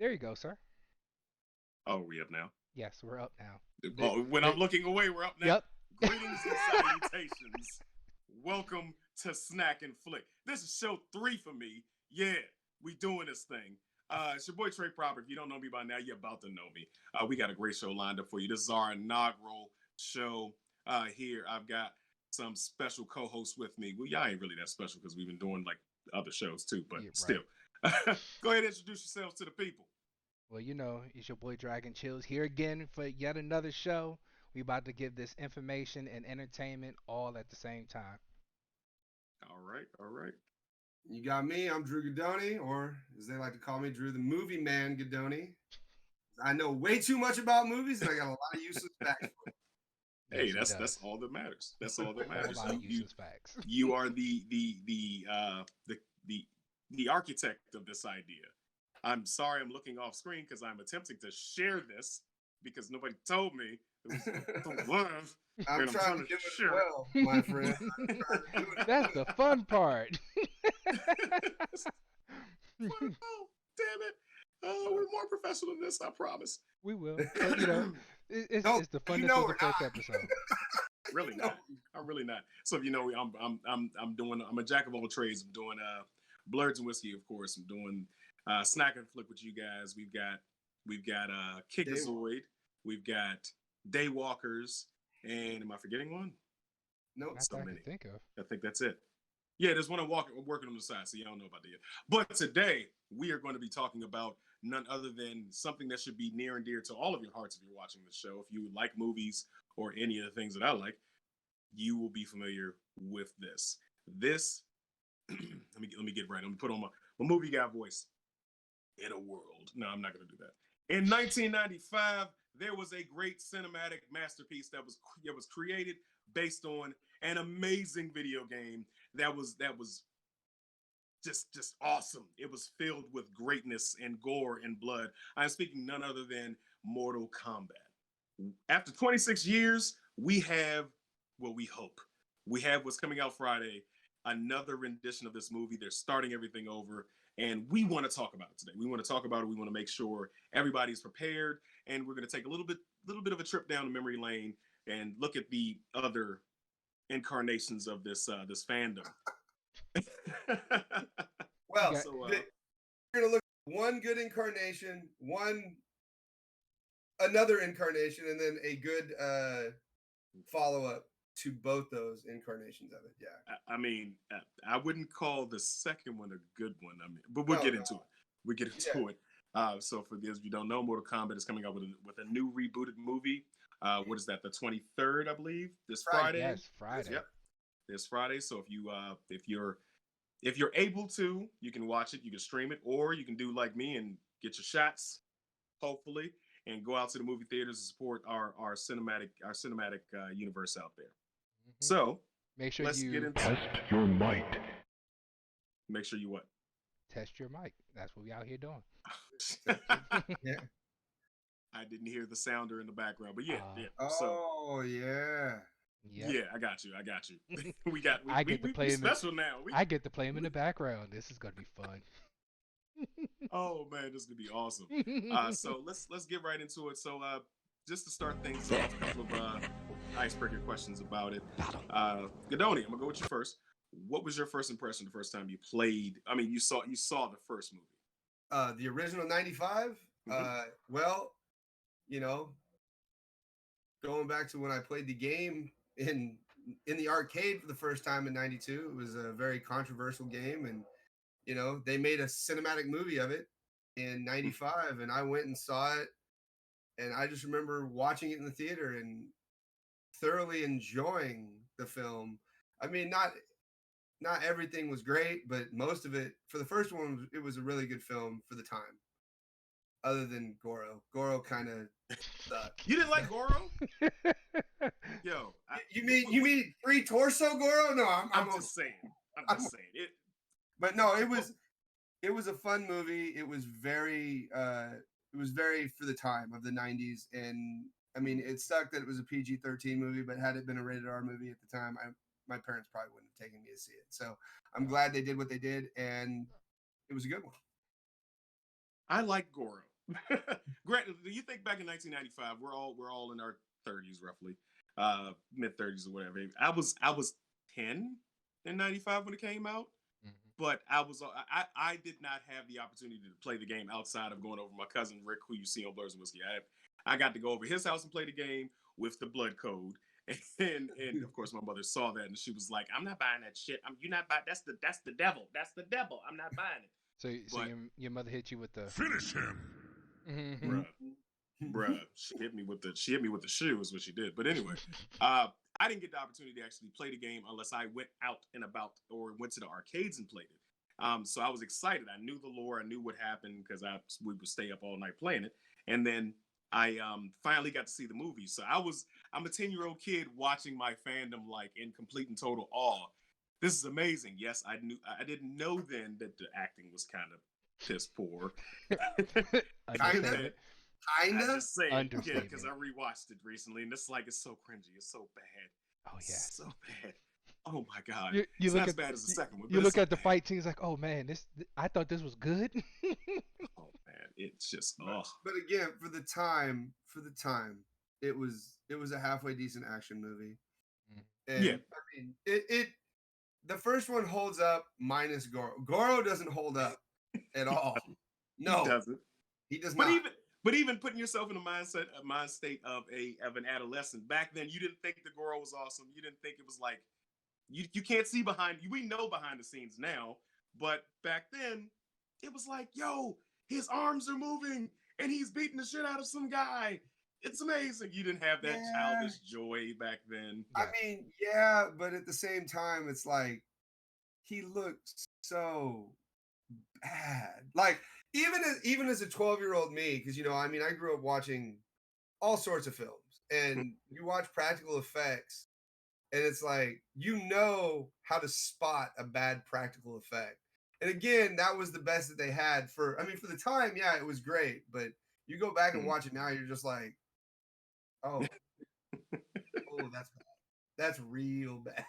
There you go, sir. Oh, we up now? Yes, we're up now. Oh, when I'm looking away, we're up now. Yep. Greetings and salutations. Welcome to Snack and Flick. This is show 3 for me. Yeah, we doing this thing. It's your boy Trey Proper. If you don't know me by now, you're about to know me. We got a great show lined up for you. This is our inaugural show here. I've got some special co-hosts with me. Well, y'all ain't really that special because we've been doing like other shows too, but Yeah, still. right. Go ahead and introduce yourselves to the people. Well, it's your boy Dragon Chills here again for yet another show. We about to give this information and entertainment all at the same time. All right, all right. You got me. I'm Drew Godoni, or as they like to call me, Drew the Movie Man Godoni. I know way too much about movies, and I got a lot of useless facts for it. Hey, Yes, he that's does. all that matters. That's all that A whole matters. lot of You useless facts. you are the architect of this idea. I'm sorry I'm looking off screen because I'm attempting to share this because nobody told me it was live. I'm And trying to do it as well, my friend. I'm trying to do it. That's the fun part. Oh, damn it. Oh, we're more professional than this, I promise. We will. But, it's, No, it's the you funness know of the we're first not. episode. Really No. not. I'm really not. So if you know, I'm a jack of all trades. I'm doing Blurs and Whiskey, of course. I'm doing Snack and Flick with you guys. We've got Kickazoid. We've got Daywalkers, and am I forgetting one? Nope. Not So that I many. can think of. I think that's it. Yeah, there's one I'm working on the side, so you don't know about that yet. But today we are going to be talking about none other than something that should be near and dear to all of your hearts if you're watching this show. If you like movies or any of the things that I like, you will be familiar with this. This let me get right. Let me put on my movie guy voice. In a world. No, I'm not going to do that. In 1995, there was a great cinematic masterpiece that was created based on an amazing video game that was just awesome. It was filled with greatness and gore and blood. I'm speaking none other than Mortal Kombat. After 26 years, we have what we hope. We have what's coming out Friday, another rendition of this movie. They're starting everything over, and we want to talk about it today. We want to talk about it. We want to make sure everybody's prepared, and we're going to take a little bit of a trip down the memory lane and look at the other incarnations of this fandom. Well, got- So we're gonna look at one good incarnation, another incarnation, and then a good follow up to both those incarnations of it. Yeah. I mean, I wouldn't call the second one a good one. I mean, but we'll get into it. We get into it. So for those of you who don't know, Mortal Kombat is coming out with a new rebooted movie. What is that? The 23rd, I believe. This Friday. Yes, Friday. Yep. This Friday. So if you're able to, you can watch it. You can stream it, or you can do like me and get your shots, hopefully, and go out to the movie theaters and support our cinematic universe out there. Mhm. So Make sure let's you get into Test your might. Make sure you what? test your mic. That's what we out here doing. Yeah. I didn't hear the sounder in the background, but yeah, Ah. yeah. So Oh yeah. Yep. yeah, I got you. we I get to play him in- special now. I get to play him in the background. This is gonna be fun. Oh man, this is gonna be awesome. So let's get right into it. So just to start things off, a couple of icebreaker questions about it. Godoni, I'm gonna go with you first. What was your first impression the first time you played? I mean, you saw the first movie. The original 95. Well, you know, going back to when I played the game in the arcade for the first time in 92, it was a very controversial game, and they made a cinematic movie of it in 95, and I went and saw it, and I just remember watching it in the theater and thoroughly enjoying the film. I mean, not everything was great, but most of it, for the first one, it was a really good film for the time. Other than Goro. Goro kind of sucked. You didn't like Goro? Yo, You mean free torso Goro? No, I'm just saying. I'm just saying it. But no, it was a fun movie. It was very for the time of the 90s, and I mean, it sucked that it was a PG-13 movie, but had it been a rated R movie at the time, my parents probably wouldn't have taken me to see it. So I'm glad they did what they did, and it was a good one. I like Goro. Grant, do you think back in 1995? We're all in our 30s roughly, mid 30s or whatever. I was 10 in 95 when it came out, but I did not have the opportunity to play the game outside of going over my cousin Rick, who you see on Blurs and Whiskey. I got to go over his house and play the game with the blood code. And of course my mother saw that and she was like, "I'm not buying that shit. You're not buying. That's the devil. That's the devil. I'm not buying it." So your mother hit you with the Finish him. Bruh, bruh, she hit me with the shoe is what she did. But anyway, I didn't get the opportunity to actually play the game unless I went out and about or went to the arcades and played it. So I was excited. I knew the lore. I knew what happened because we would stay up all night playing it. And then I finally got to see the movie. So I'm a 10-year-old kid watching my fandom like in complete and total awe. This is amazing. Yes, I didn't know then that the acting was kind of piss poor. Kinda. I just say it, yeah, Understatement. because I rewatched it recently, and it's like it's so cringy, it's so bad, Oh yeah. so bad. Oh my god, You it's look not at as bad as the second one. you but look it's at the so bad. fight scenes like, oh man, I thought this was good. Oh man, it's just ugh. But again, for the time, it was a halfway decent action movie. And Yeah. I mean, it the first one holds up minus Goro. Goro doesn't hold up at all. No, He doesn't. he does But not. even putting yourself in a mind state of an adolescent back then, you didn't think the Goro was awesome. You didn't think it was like you can't see behind. We know behind the scenes now, but back then it was like, yo, his arms are moving and he's beating the shit out of some guy. It's amazing. You didn't have that childish joy back then. I mean, yeah, but at the same time, it's like he looks so bad. Like even as a 12-year-old me, because I mean, I grew up watching all sorts of films, and you watch practical effects, and it's like how to spot a bad practical effect. And again, that was the best that they had for the time. Yeah, it was great, but you go back and watch it now, you're just like, oh, that's bad. That's real bad.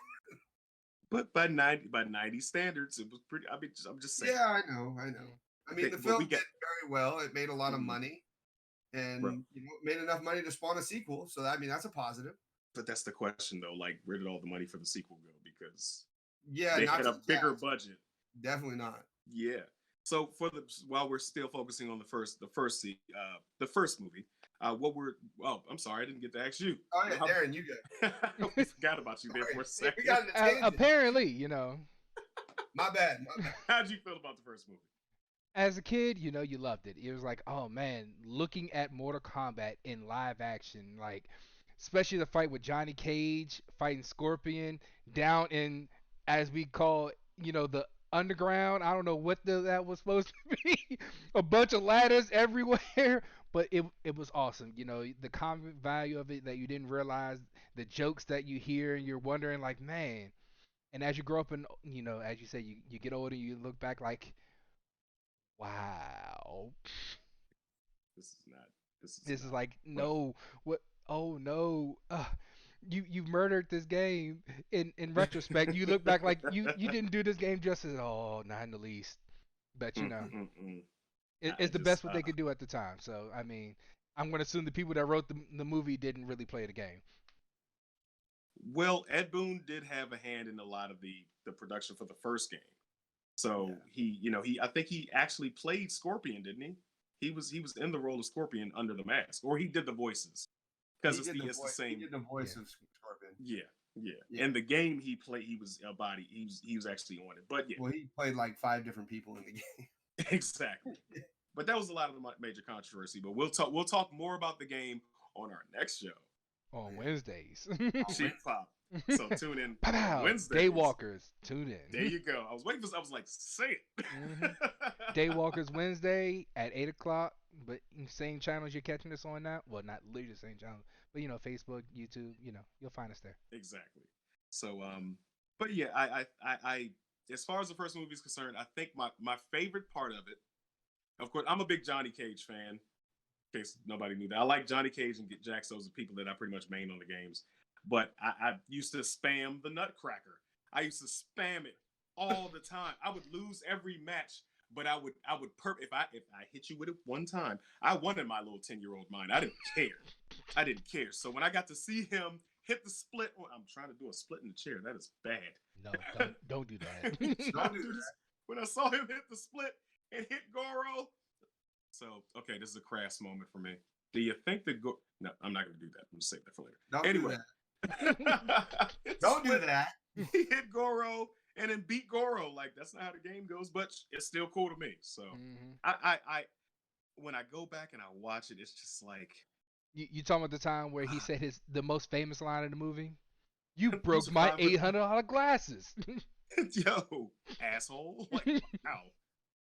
But by 90 standards, it was pretty. I mean, I'm just saying. Yeah, I know. I mean, the film did very well. It made a lot of Mhm. money, and it made enough money to spawn a sequel. So I mean, that's a positive. But that's the question, though. Like, where did all the money for the sequel go? Because Yeah, they not had to a the bigger cast. budget. Definitely not. Yeah. So while we're still focusing on the first movie, I'm sorry, I didn't get to ask you. Oh yeah, Darren, you go. We forgot about you there for a second. We got in a tangent. Apparently, My bad. How'd you feel about the first movie? as a kid, you loved it. It was like, oh man, looking at Mortal Kombat in live action, like especially the fight with Johnny Cage fighting Scorpion down in, as we call, the underground. I don't know what that was supposed to be. A bunch of ladders everywhere, but it was awesome. The comic value of it that you didn't realize, the jokes that you hear, and you're wondering like, man. And as you grow up and as you say, you get older, you look back like, wow. This is like, no, what? Oh no, you murdered this game. In retrospect, you look back like you didn't do this game justice. Oh, not in the least. But it's the best what they could do at the time. So I mean, I'm gonna assume the people that wrote the movie didn't really play the game. Well, Ed Boon did have a hand in a lot of the production for the first game. So I think he actually played Scorpion, didn't he? He was in the role of Scorpion under the mask, or he did the voices because it's the same. He did the voice of Scorpion. Yeah. In the game he played, he was a body. He was actually on it, but yeah. Well, he played like 5 different people in the game. Exactly. But that was a lot of the major controversy. But we'll talk more about the game on our next show On Wednesdays. Cheap Pop. So tune in Pow! Wednesdays. Daywalkers, tune in. There you go. I was waiting for. I was like, say it. Daywalkers Wednesday at 8:00. But same channels you're catching us on now. Well, not literally the same channel, but Facebook, YouTube. You'll find us there. Exactly. So, but yeah, I as far as the first movie is concerned, I think my favorite part of it. Of course, I'm a big Johnny Cage fan. In case nobody knew that, I like Johnny Cage and Jax. Those are people that I pretty much main on the games. But I used to spam the Nutcracker. I used to spam it all the time. I would lose every match But I would if I hit you with it one time, I wanted my little 10-year-old mind. I didn't care. So when I got to see him hit the split, I'm trying to do a split in the chair. That is bad. No, don't do that. Don't do that. When I saw him hit the split and hit Goro, so okay, this is a crass moment for me. Do you think that No, I'm not going to do that. I'm going to save that for later. Don't anyway, do that. Don't do that. He hit Goro and then beat Goro. Like, that's not how the game goes, but it's still cool to me. So I when I go back and I watch it, it's just like you talking about the time where he said the most famous line in the movie? You broke my $800 glasses. Yo, asshole. Like, wow.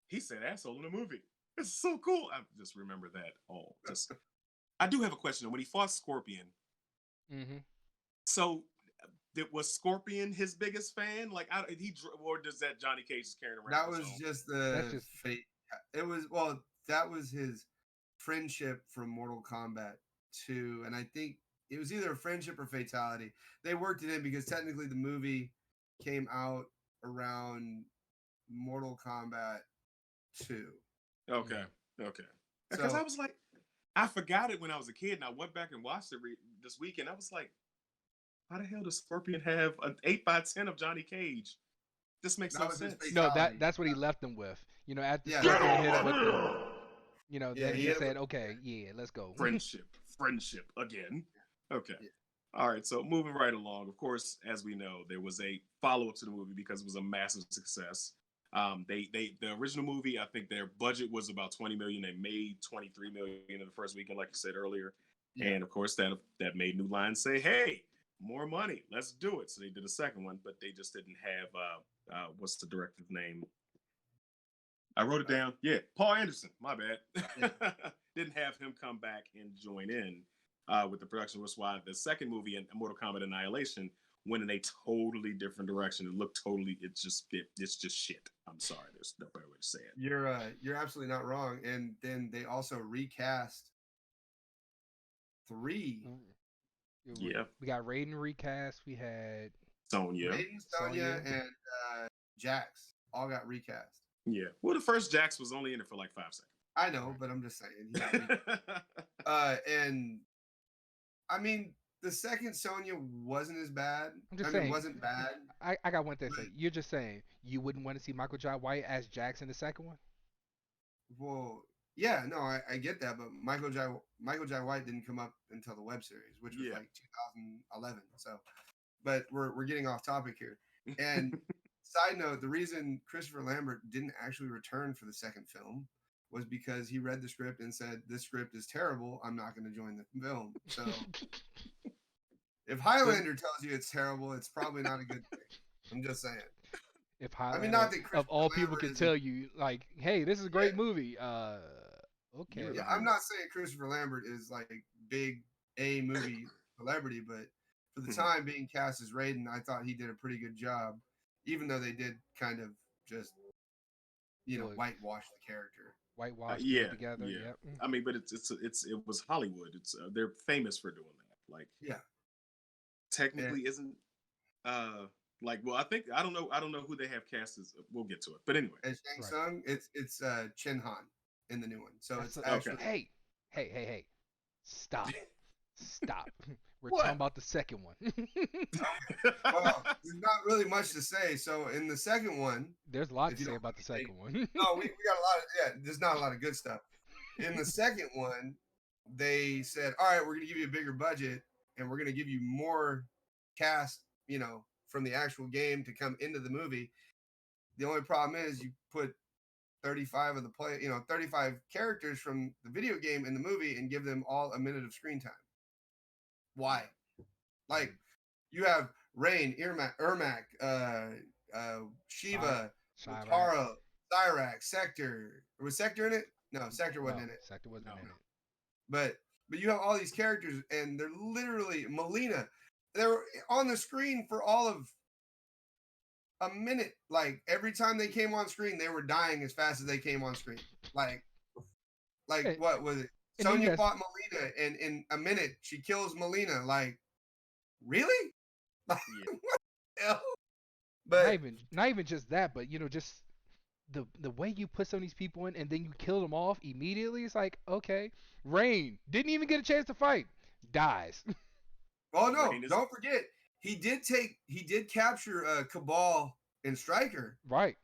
He said asshole in the movie. It's so cool. I just remember that all. I do have a question. When he fought Scorpion, so was Scorpion his biggest fan? Like, or does that Johnny Cage is carrying around? That was just the fate. It was that was his friendship from Mortal Kombat 2, and I think it was either a friendship or fatality. They worked it in because technically the movie came out around Mortal Kombat 2. Okay. Because I was like, I forgot it when I was a kid, and I went back and watched it this weekend. I was like, how the hell does Scorpion have an 8x10 of Johnny Cage? This makes no sense. No, that's what he left him with. You know, after Scorpion hit him with the, you know, then he said, okay, let's go. Friendship again. Okay. Yeah. All right, so moving right along. Of course, as we know, there was a follow-up to the movie because it was a massive success. The original movie, I think their budget was about $20 million. They made $23 million in the first weekend, like you said earlier. Yeah. And of course, that made New Line say, "Hey, more money, let's do it." So they did a second one, but they just didn't have what's the director's name? I wrote it down. Yeah, Paul Anderson. My bad. Yeah. Didn't have him come back and join in with the production. Was why the second movie, in Mortal Kombat Annihilation, went in a totally different direction. It looked totally. It's just shit. I'm sorry. There's no better way to say it. You're absolutely not wrong. And then they also recast 3. Yeah, we got Raiden recast. We had Sonya, and Jax all got recast. Yeah. Well, the first Jax was only in it for like 5 seconds. I know, but I'm just saying. And I mean, the second Sonya wasn't as bad. I'm just saying, it wasn't bad. I got one thing to say. You're just saying you wouldn't want to see Michael Jai White as Jax in the second one? Well, yeah, no, I get that, but Michael Jai White didn't come up until the web series, which was like 2011. So, but we're getting off topic here. And side note, the reason Christopher Lambert didn't actually return for the second film was because he read the script and said, "This script is terrible. I'm not going to join the film." So if Highlander tells you it's terrible, it's probably not a good thing. I'm just saying. If Highlander, not that of all people can tell you, like, "Hey, this is a great movie." Okay. Yeah, I'm not saying Christopher Lambert is like big A movie celebrity, but for the time being cast as Raiden, I thought he did a pretty good job, even though they did kind of just, whitewash the character. Whitewash together. Yeah. Yep. I mean, but it was Hollywood. It's they're famous for doing that. Like, technically isn't like, well, I don't know who they have cast as. We'll get to it, but anyway. As Shang Tsung, it's Chen Han in the new one. So it's actually hey, stop. We're talking about the second one. Well, there's not really much to say. So in the second one, there's a lot to say about the second one. No, we got a lot of there's not a lot of good stuff. In the second one, they said, "All right, we're going to give you a bigger budget, and we're going to give you more cast, from the actual game to come into the movie." The only problem is you put 35 of the 35 characters from the video game in the movie and give them all a minute of screen time. Why? Like, you have Rain, Ermac, Shiva, Taro, Cyrax, Sector. Was Sector in it? No, Sector wasn't in it. Sector wasn't in it. But you have all these characters, and they're literally Melina. They were on the screen for all of a minute. Like, every time they came on screen, they were dying as fast as they came on screen. Like hey, what was it? Sonya fought Melina, and in a minute, she kills Melina. Like, really? Like, what the hell? But not even just that, but just the way you put some of these people in and then you kill them off immediately, it's like, okay. Rain didn't even get a chance to fight, dies. Oh no! Rain is- Don't forget, he did capture Cabal and Stryker. Right.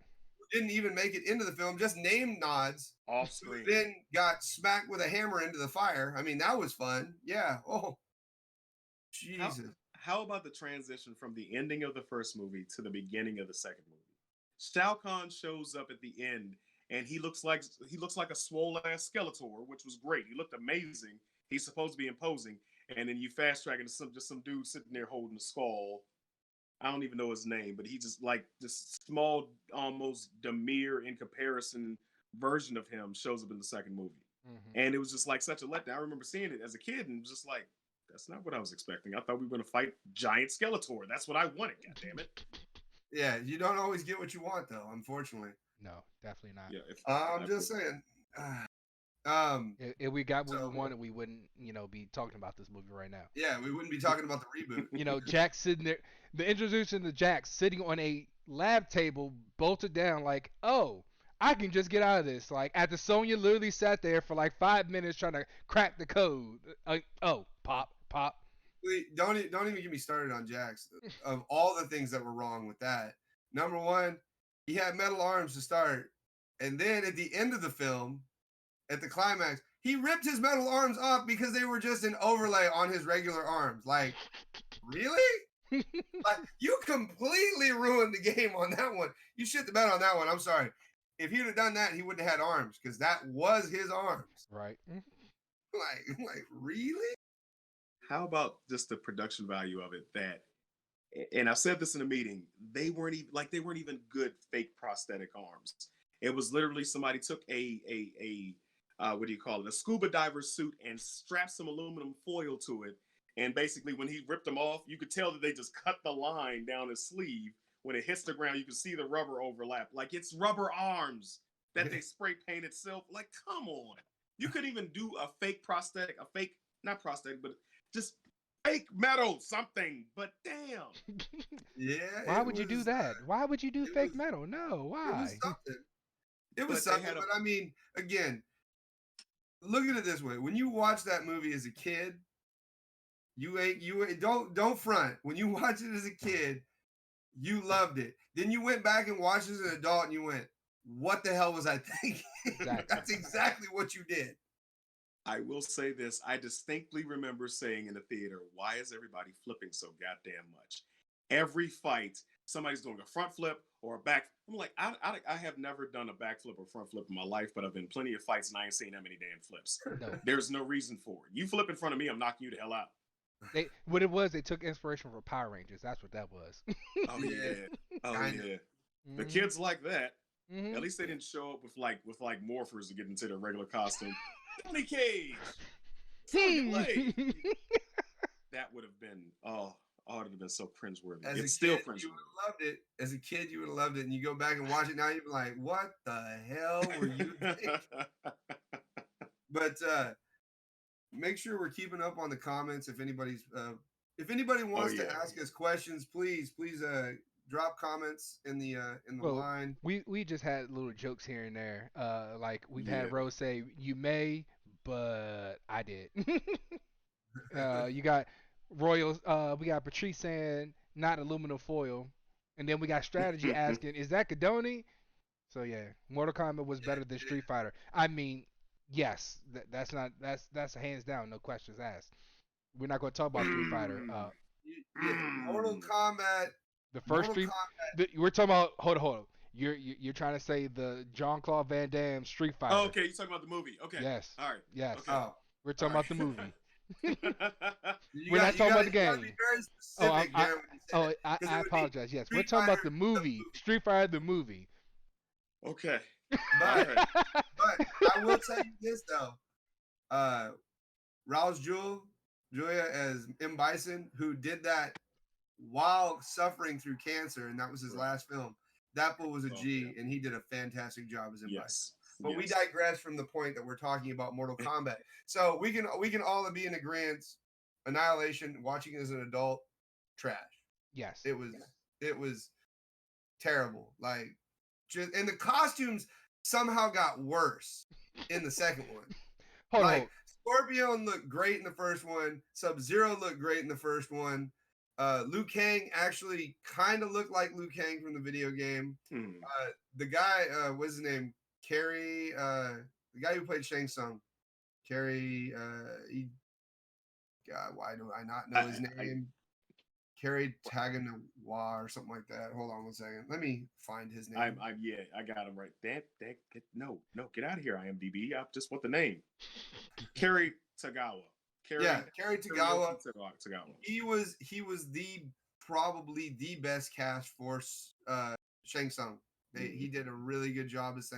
Didn't even make it into the film. Just name nods. off Who screen. then got smacked with a hammer into the fire. I mean, that was fun. Yeah. Oh, Jesus. How about the transition from the ending of the first movie to the beginning of the second movie? Shao Kahn shows up at the end, and he looks like a swole ass Skeletor, which was great. He looked amazing. He's supposed to be imposing, and then you fast track into some dude sitting there holding a skull. I don't even know his name, but he just like this small, almost Demir in comparison version of him shows up in the second movie, and it was just like such a letdown. I remember seeing it as a kid and just like, that's not what I was expecting. I thought we were going to fight giant Skeletor. That's what I wanted. God damn it. Yeah, you don't always get what you want, though. Unfortunately. No, definitely not. Yeah, I'm just saying. If we got what So- we wanted, we wouldn't, be talking about this movie right now. Yeah, we wouldn't be talking about the reboot. Jack sitting there, the introduction to Jack sitting on a lab table, bolted down, like, oh, I can just get out of this. Like, after Sonya literally sat there for like 5 minutes trying to crack the code. Oh, pop. Don't even get me started on Jax. Of all the things that were wrong with that, number one, he had metal arms to start, and then at the end of the film, at the climax, he ripped his metal arms off because they were just an overlay on his regular arms. Like, really? Like, you completely ruined the game on that one. You shit the bed on that one. I'm sorry. If he'd have done that, he wouldn't have had arms because that was his arms. Right. Like really? How about just the production value of it? That, and I said this in a meeting, they weren't even good fake prosthetic arms. It was literally somebody took a what do you call it, a scuba diver suit and strapped some aluminum foil to it. And basically, when he ripped them off, you could tell that they just cut the line down his sleeve. When it hits the ground, you can see the rubber overlap. Like, it's rubber arms that they spray painted silk. Like, come on. You could even do a fake prosthetic, not prosthetic, but just fake metal something. But damn. Yeah. Why would you do that? Why would you do it fake was- metal? No, It why? was something. It was But they something, had a- but I mean, again, look at it this way. When you watch that movie as a kid, don't front. When you watch it as a kid, you loved it. Then you went back and watched it as an adult and you went, what the hell was I thinking? Exactly. That's exactly what you did. I will say this. I distinctly remember saying in the theater, why is everybody flipping so goddamn much? Every fight, somebody's doing a front flip or a back. I'm like, I have never done a backflip or front flip in my life, but I've been plenty of fights and I ain't seen that many damn flips. No. There's no reason for it. You flip in front of me, I'm knocking you the hell out. What it was, they took inspiration from Power Rangers. That's what that was. Oh yeah. Oh Kinda. yeah. The Mhm. kids like that. Mhm. At least they didn't show up with morphers to get into their regular costume. Johnny Cage. Sonya Blade. That would have been it would have been so cringeworthy. As It's a still kid, cringeworthy. you would have loved it. As a kid, you would have loved it. And you go back and watch it now, you'd be like, what the hell were you thinking? But make sure we're keeping up on the comments. If anybody wants to yeah. ask us questions, please drop comments in the Well, line. We just had little jokes here and there. Like we've Yeah. had Rose say, "You may, but I did." You got Royals. We got Patrice saying, "Not aluminum foil," and then we got Strategy asking, "Is that Cadoni?" So yeah, Mortal Kombat was better than Street Fighter. I mean, yes, that's hands down, no questions asked. We're not going to talk about Street Fighter. Mortal Kombat. The first Mortal Street. Kombat. We're talking about. Hold on. You're trying to say the Jean-Claude Van Damme Street Fighter? Oh, okay, you're talking about the movie. Okay. Yes. All right. Yes. Okay. Oh, We're talking All about the movie. you We're not talking about the you gotta game. be very Oh, specific there when you say Oh, that, I 'cause it would be apologize. Yes, we're Street talking about Fighter, the movie, Street Fighter the movie. Okay. But, Alright. but I will tell you this though. Raul Julia as M. Bison, who did that while suffering through cancer, and that was his Right. last film. That fool was a Oh, G, yeah. and he did a fantastic job as M. Bison. Yes. But we Yes. digress from the point that we're talking about Mortal Kombat. So we can all be in agreement. Annihilation, watching as an adult, trash. Yes. It was terrible. Like and the costumes somehow got worse in the second one. Hold on. Like Scorpion looked great in the first one. Sub-Zero looked great in the first one. Liu Kang actually kind of looked like Liu Kang from the video game. The guy, what's his name? Kerry, the guy who played Shang Tsung. Kerry, God, why do I not know his name? Kerry Taganawa or something like that. Hold on one second. Let me find his name. I got him right. No, get out of here, IMDb. I just want the name. Kerry Tagawa. Kerry Tagawa. Tagawa. He was probably the best cast for Shang Tsung. He did a really good job as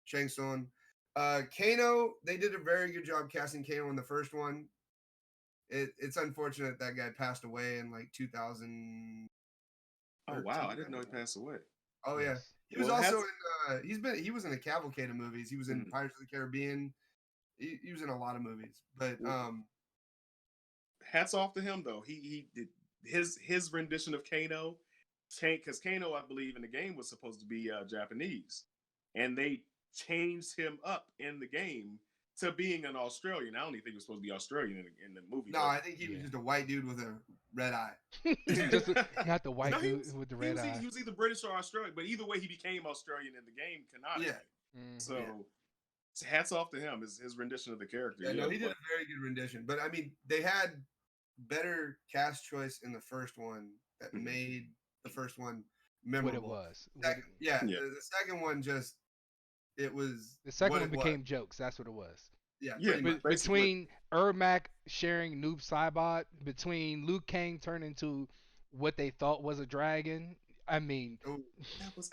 Shang Tsung. Kano, they did a very good job casting Kano in the first one. It's unfortunate that guy passed away in like 2000. Oh wow, I didn't know he passed away. Oh yeah, he was also in. He was in a cavalcade of movies. He was in Pirates of the Caribbean. He was in a lot of movies, but hats off to him though. He did his rendition of Kano, because Kano, I believe, in the game was supposed to be Japanese, and they changed him up in the game to being an Australian. I don't even think he was supposed to be Australian in the movie. No, I think he was just a white dude with a red eye. Not the white dude with the red eye. He was either British or Australian, but either way, he became Australian in the game canonically. Yeah. So hats off to him, his rendition of the character. Yeah, no, he did a very good rendition. But I mean, they had better cast choice in the first one that made the first one memorable. What it was. The second one just. It was the second one became jokes. That's what it was. Yeah. Between Ermac sharing Noob Saibot, between Liu Kang turning into what they thought was a dragon. I mean,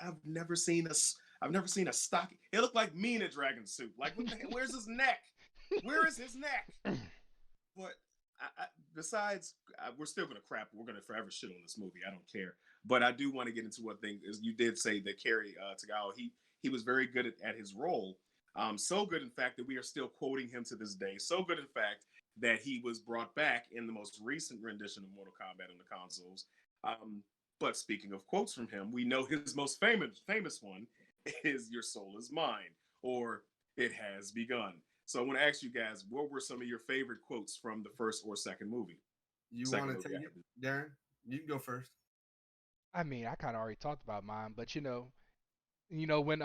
I've never seen a stock. It looked like me in a dragon suit. Like, what the hell? Where's his neck? Where is his neck? But besides, we're still gonna crap. We're gonna forever shit on this movie. I don't care. But I do want to get into one thing. Is you did say that Kerry Tagawa, he was very good at his role. So good, in fact, that we are still quoting him to this day. So good, in fact, that he was brought back in the most recent rendition of Mortal Kombat on the consoles. But speaking of quotes from him, we know his most famous one is "Your soul is mine," or "It has begun." So I want to ask you guys, what were some of your favorite quotes from the first or second movie? You want to take it, Darren? You can go first. I mean, I kind of already talked about mine, but you know when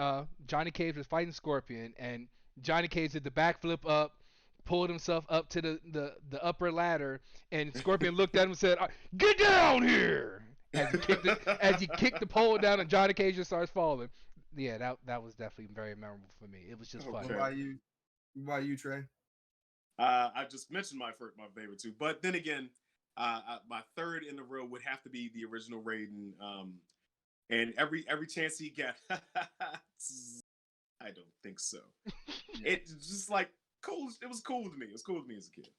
Johnny Cage was fighting Scorpion and Johnny Cage did the backflip up, pulled himself up to the upper ladder, and Scorpion looked at him and said, "Get down here!" As he kicked the pole down and Johnny Cage just starts falling. Yeah, that was definitely very memorable for me. It was just fun. What about you, Trey? I just mentioned my favorite two, but then again, my third in a row would have to be the original Raiden. And every chance he got, I don't think so. It's just like cool. It was cool to me. It was cool to me as a kid.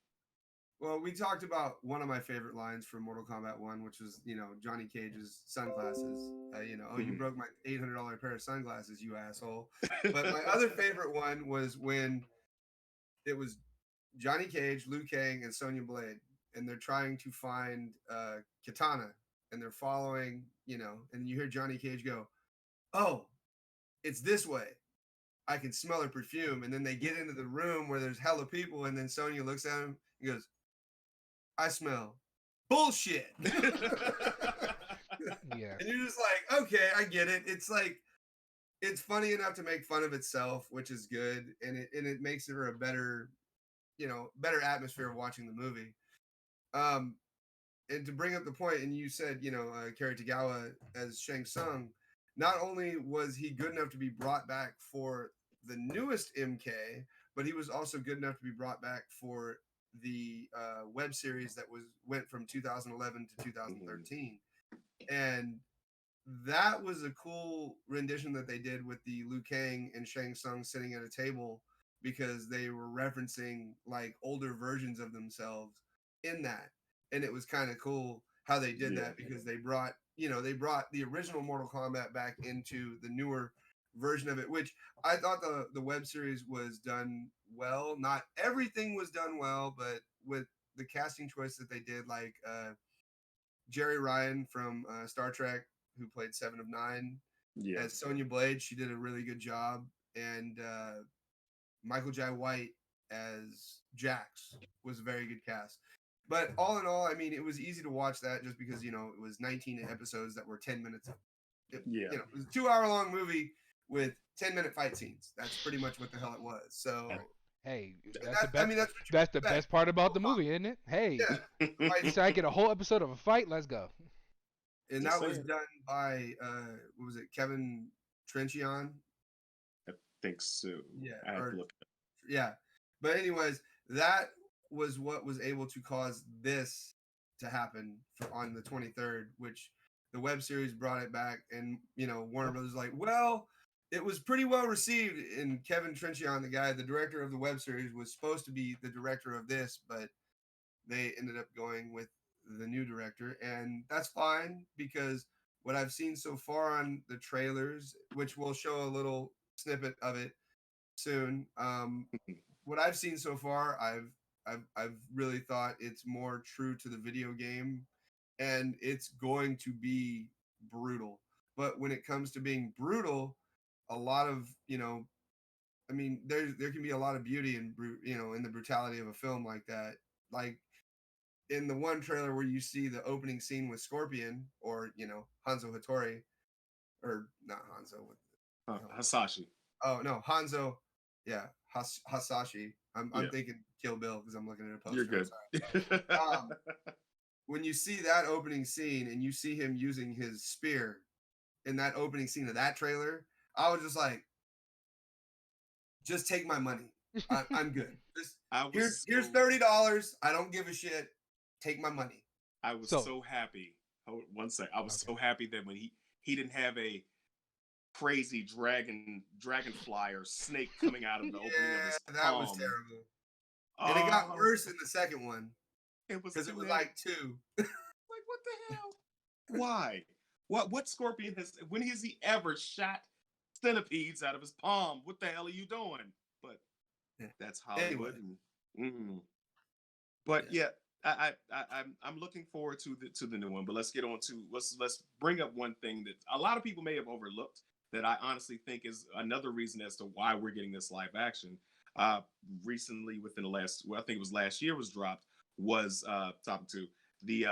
Well, we talked about one of my favorite lines from Mortal Kombat 1, which was, Johnny Cage's sunglasses. You broke my $800 pair of sunglasses, you asshole. But my other favorite one was when it was Johnny Cage, Liu Kang, and Sonya Blade, and they're trying to find Kitana, and they're following, and you hear Johnny Cage go, "Oh, it's this way. I can smell her perfume." And then they get into the room where there's hella people, and then Sonya looks at him and goes, "I smell bullshit." Yeah. And you're just like, okay, I get it. It's like, it's funny enough to make fun of itself, which is good. And it makes it a better, better atmosphere of watching the movie. And to bring up the point, and you said, Kerry Tagawa as Shang Tsung, not only was he good enough to be brought back for the newest MK, but he was also good enough to be brought back for the web series that went from 2011 to 2013. And that was a cool rendition that they did with the Liu Kang and Shang Tsung sitting at a table, because they were referencing like older versions of themselves in that. And it was kind of cool how they did that, because they brought the original Mortal Kombat back into the newer version of it, which I thought the web series was done well. Not everything was done well, but with the casting choice that they did, like Jerry Ryan from Star Trek, who played Seven of Nine, Yeah. as Sonya Blade. She did a really good job, and Michael Jai White as Jax was a very good cast. But all in all, I mean, it was easy to watch that just because it was 19 episodes that were 10 minutes. Yeah. It was a 2-hour long movie with 10-minute fight scenes. That's pretty much what the hell it was. So Hey, that's that's what you the expect. best part about the movie, isn't it? Hey, Yeah, you say I get a whole episode of a fight. Let's go. and Just that was saying. done by what was it, Kevin Trenchion? I think so. Yeah, I have to look. yeah. But anyways, that was what was able to cause this to happen on the 23rd, which the web series brought it back, and Warner Brothers was like, well, it was pretty well received. And Kevin Trenchion, the director of the web series, was supposed to be the director of this, but they ended up going with the new director, and that's fine because what I've seen so far on the trailers, which we'll show a little snippet of it soon. What I've seen so far, I've really thought it's more true to the video game, and it's going to be brutal. But when it comes to being brutal, a lot of I mean, there can be a lot of beauty in in the brutality of a film like that. Like in the one trailer where you see the opening scene with Scorpion, or Hanzo Hattori, or not Hanzo, Hasashi. oh no, Hanzo, yeah, Hasashi. I'm Yeah. thinking Kill Bill because I'm looking at a poster. You're good. When you see that opening scene and you see him using his spear in that opening scene of that trailer, I was just like, just take my money. I'm good. Here's $30. I don't give a shit. Take my money. I was so happy. Hold one sec. I was so happy that when he didn't have a crazy dragonfly or snake coming out of the opening of his that palm. Was terrible. And it got worse in the second one. It was because it was like 2. Like, what the hell? Why? What Scorpion when has he ever shot centipedes out of his palm? What the hell are you doing? But that's Hollywood. Anyway. But yeah, I'm looking forward to the new one. But let's get on to let's bring up one thing that a lot of people may have overlooked that I honestly think is another reason as to why we're getting this live action. Recently, within the last, I think it was last year, was dropped. Was talking to the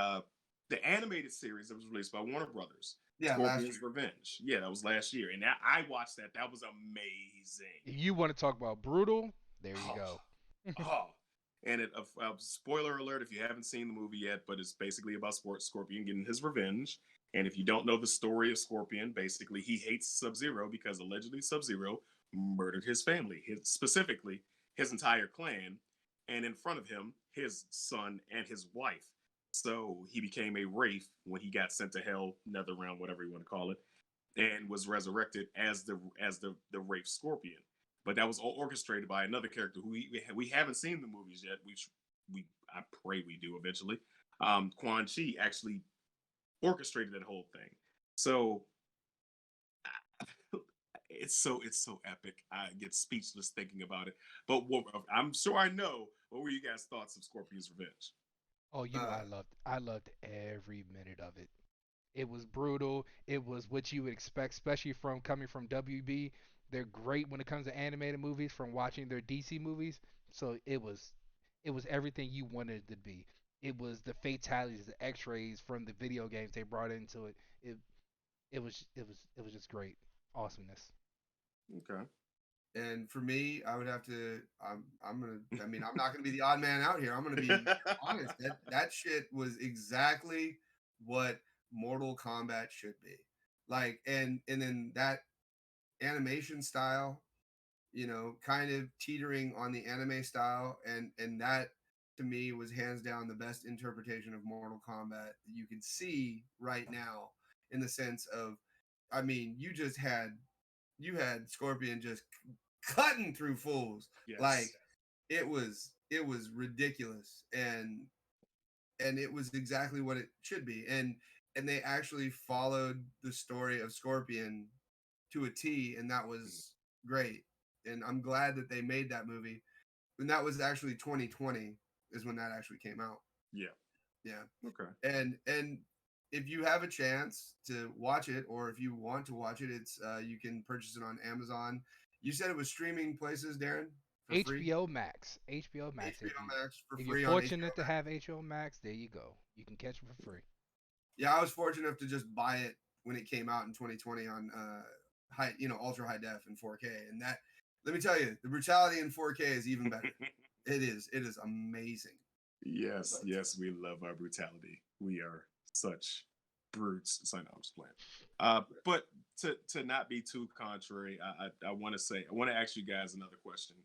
animated series that was released by Warner Brothers. Yeah, Scorpion's Revenge. Yeah, that was last year, and I watched that. That was amazing. If you want to talk about brutal, there you go. And spoiler alert if you haven't seen the movie yet, but it's basically about Scorpion getting his revenge. And if you don't know the story of Scorpion, basically he hates Sub-Zero because allegedly Sub-Zero murdered his family, specifically his entire clan, and in front of him, his son and his wife. So he became a wraith when he got sent to hell, Netherrealm, whatever you want to call it, and was resurrected as the wraith Scorpion. But that was all orchestrated by another character who we haven't seen the movies yet. I pray we do eventually. Quan Chi actually orchestrated that whole thing. So it's so epic. I get speechless thinking about it. But I'm sure I know. What were you guys' thoughts of Scorpion's Revenge? Oh, I loved every minute of it. It was brutal. It was what you would expect, especially from coming from WB. They're great when it comes to animated movies from watching their DC movies. So it was everything you wanted it to be. It was the fatalities, the X-rays from the video games they brought into it. It was just great. Awesomeness. Okay. And for me, I would have to. I'm not gonna be the odd man out here. I'm gonna be honest. That shit was exactly what Mortal Kombat should be. Like, and then that animation style, kind of teetering on the anime style, and that to me was hands down the best interpretation of Mortal Kombat that you can see right now, in the sense of, I mean, you had Scorpion just cutting through fools. Yes. Like it was ridiculous, and it was exactly what it should be. And they actually followed the story of Scorpion to a T, and that was great. And I'm glad that they made that movie. And that was actually 2020 is when that actually came out. Yeah. Yeah. Okay. And if you have a chance to watch it, or if you want to watch it, it's you can purchase it on Amazon. You said it was streaming places, Darren, for free. HBO Max. HBO Max. HBO Max for If you're free on HBO fortunate to Max. have HBO Max, there you go. You can catch it for free. Yeah, I was fortunate enough to just buy it when it came out in 2020 on ultra high def and 4K, and that, let me tell you, the brutality in 4K is even better. It is amazing. Yes, yes, we love our brutality. We are such brutes. So no, I'm just playing. But to not be too contrary, I want to ask you guys another question.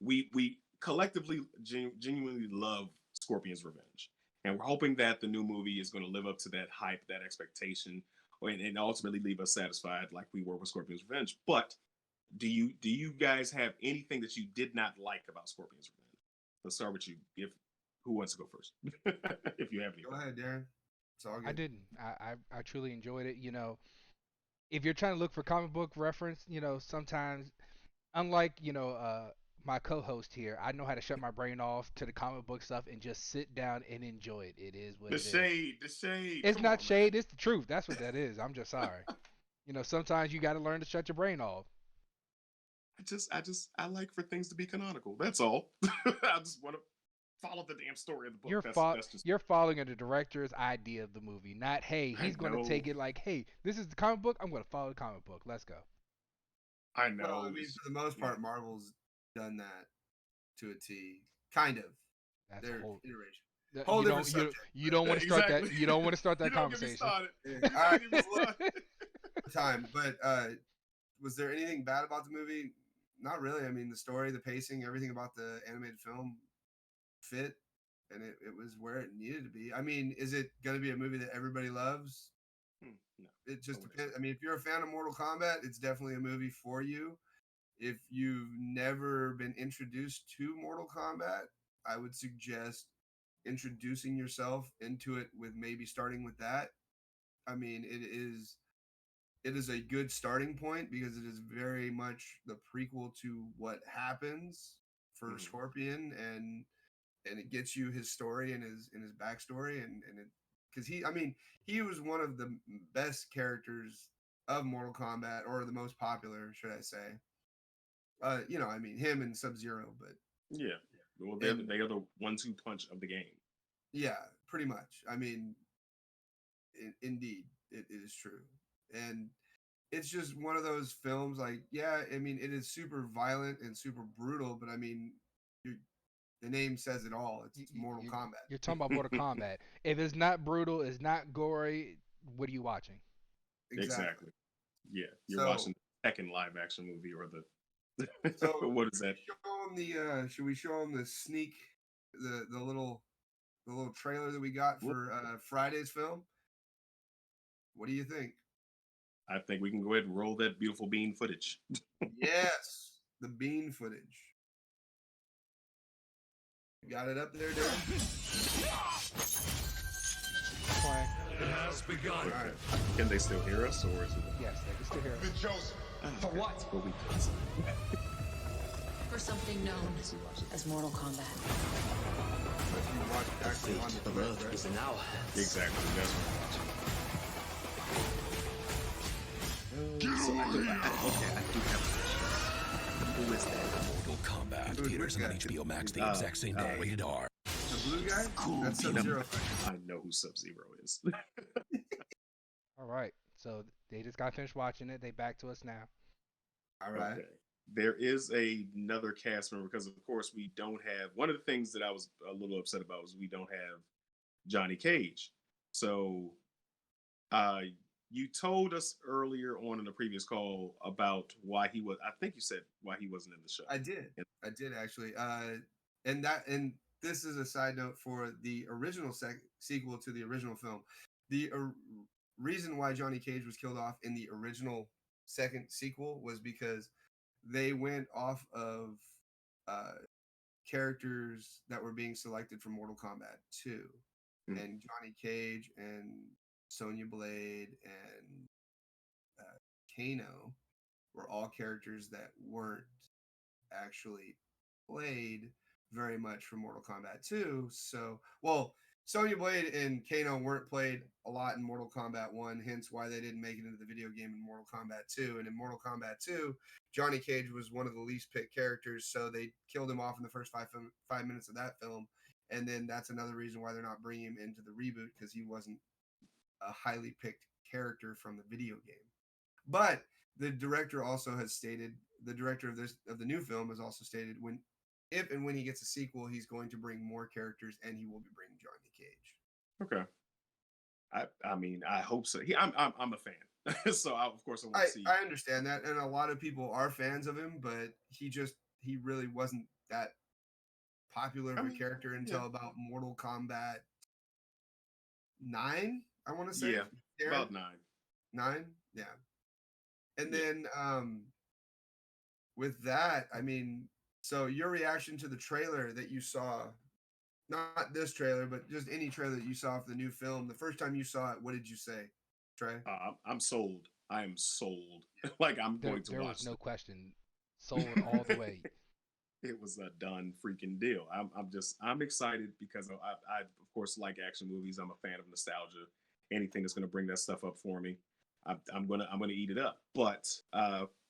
We collectively genuinely love Scorpion's Revenge, and we're hoping that the new movie is going to live up to that hype, that expectation, and ultimately leave us satisfied like we were with Scorpion's Revenge. But do you guys have anything that you did not like about Scorpion's Revenge? Let's start with you. Who wants to go first? If you have any. Go ahead, Darren. It's all good. I didn't. I truly enjoyed it. If you're trying to look for comic book reference, sometimes, unlike, my co-host here, I know how to shut my brain off to the comic book stuff and just sit down and enjoy it. It is what The it is. the shade. It's Come not on, shade, it's the truth. That's what that is. I'm just sorry. Sometimes you got to learn to shut your brain off. I like for things to be canonical. That's all. I just want to follow the damn story of the book. That's just You're following the director's idea of the movie, not, hey, I he's going to know. take it like, hey, this is the comic book. I'm going to follow the comic book. Let's go. I know. Well, I mean, for the most part, Marvel's done that to a T. Kind of. That's Their a whole iteration. Whole different subject. You don't want to start Exactly. that. You don't want to start that You don't get me conversation. started. Yeah. All right. Don't get me started. Time, but was there anything bad about the movie? Not really. I mean, the story, the pacing, everything about the animated film fit, and it was where it needed to be. I mean, is it going to be a movie that everybody loves? No. It just depends. I mean, if you're a fan of Mortal Kombat, it's definitely a movie for you. If you've never been introduced to Mortal Kombat, I would suggest introducing yourself into it with maybe starting with that. I mean, it is a good starting point because it is very much the prequel to what happens for Scorpion, and it gets you his story and his backstory, and it, because he was one of the best characters of Mortal Kombat, or the most popular, should I say. Him and Sub-Zero, but yeah. Well, they are the 1-2 punch of the game. Yeah, pretty much. I mean, indeed, it is true. And it's just one of those films, like, yeah, I mean, it is super violent and super brutal, but I mean, the name says it all. It's Mortal Kombat. You're talking about Mortal Kombat. If it's not brutal, it's not gory, what are you watching? Exactly. Yeah, you're watching the second live action movie, or the so what is that? Should we show them the sneak, the little trailer that we got for Friday's film? What do you think? I think we can go ahead and roll that beautiful bean footage. Yes, the bean footage. You got it up there, Darren? It has begun. All right. Can they still hear us, or is it? Yes, they can still hear us. Been chosen. For what? Well, we For something known as Mortal Kombat. But you watch it actually on the Twitch, right? is in our hands. Exactly. That's what I'm watching. I do have a question. Who is that? Mortal Kombat. Who's Theaters which on guy? HBO Max the exact same day. Rated R. The blue guy? Cool. That's Sub-Zero. I know who Sub-Zero is. All right. So they just got finished watching it. They back to us now. All right. Okay. There is another cast member, because of course we don't have, one of the things that I was a little upset about was we don't have Johnny Cage. So you told us earlier on in the previous call about why he was, I think you said why he wasn't in the show. I did actually. And this is a side note for the original sequel to the original film. The reason why Johnny Cage was killed off in the original second sequel was because they went off of characters that were being selected for Mortal Kombat 2. Mm-hmm. And Johnny Cage and Sonya Blade and Kano were all characters that weren't actually played very much for Mortal Kombat 2. So Sonya Blade and Kano weren't played a lot in Mortal Kombat 1, hence why they didn't make it into the video game in Mortal Kombat 2. And in Mortal Kombat 2, Johnny Cage was one of the least picked characters, so they killed him off in the first 5 minutes of that film. And then that's another reason why they're not bringing him into the reboot, because he wasn't a highly picked character from the video game. But the director also has stated, the director of the new film has also stated, if and when he gets a sequel, he's going to bring more characters, and he will be bringing Johnny Cage. Okay. I mean, I hope so. I'm a fan, so of course I want to see. I understand that, and a lot of people are fans of him, but he really wasn't that popular of a character until about Mortal Kombat 9. I want to say, about 9. 9, yeah. And then with that, I mean, so your reaction to the trailer that you saw, not this trailer, but just any trailer that you saw for the new film, the first time you saw it, what did you say, Trey? I'm sold. I am sold. Like, I'm going to watch. There was no question. Sold all the way. It was a done freaking deal. I'm excited because I of course like action movies. I'm a fan of nostalgia. Anything that's going to bring that stuff up for me, I'm gonna eat it up. But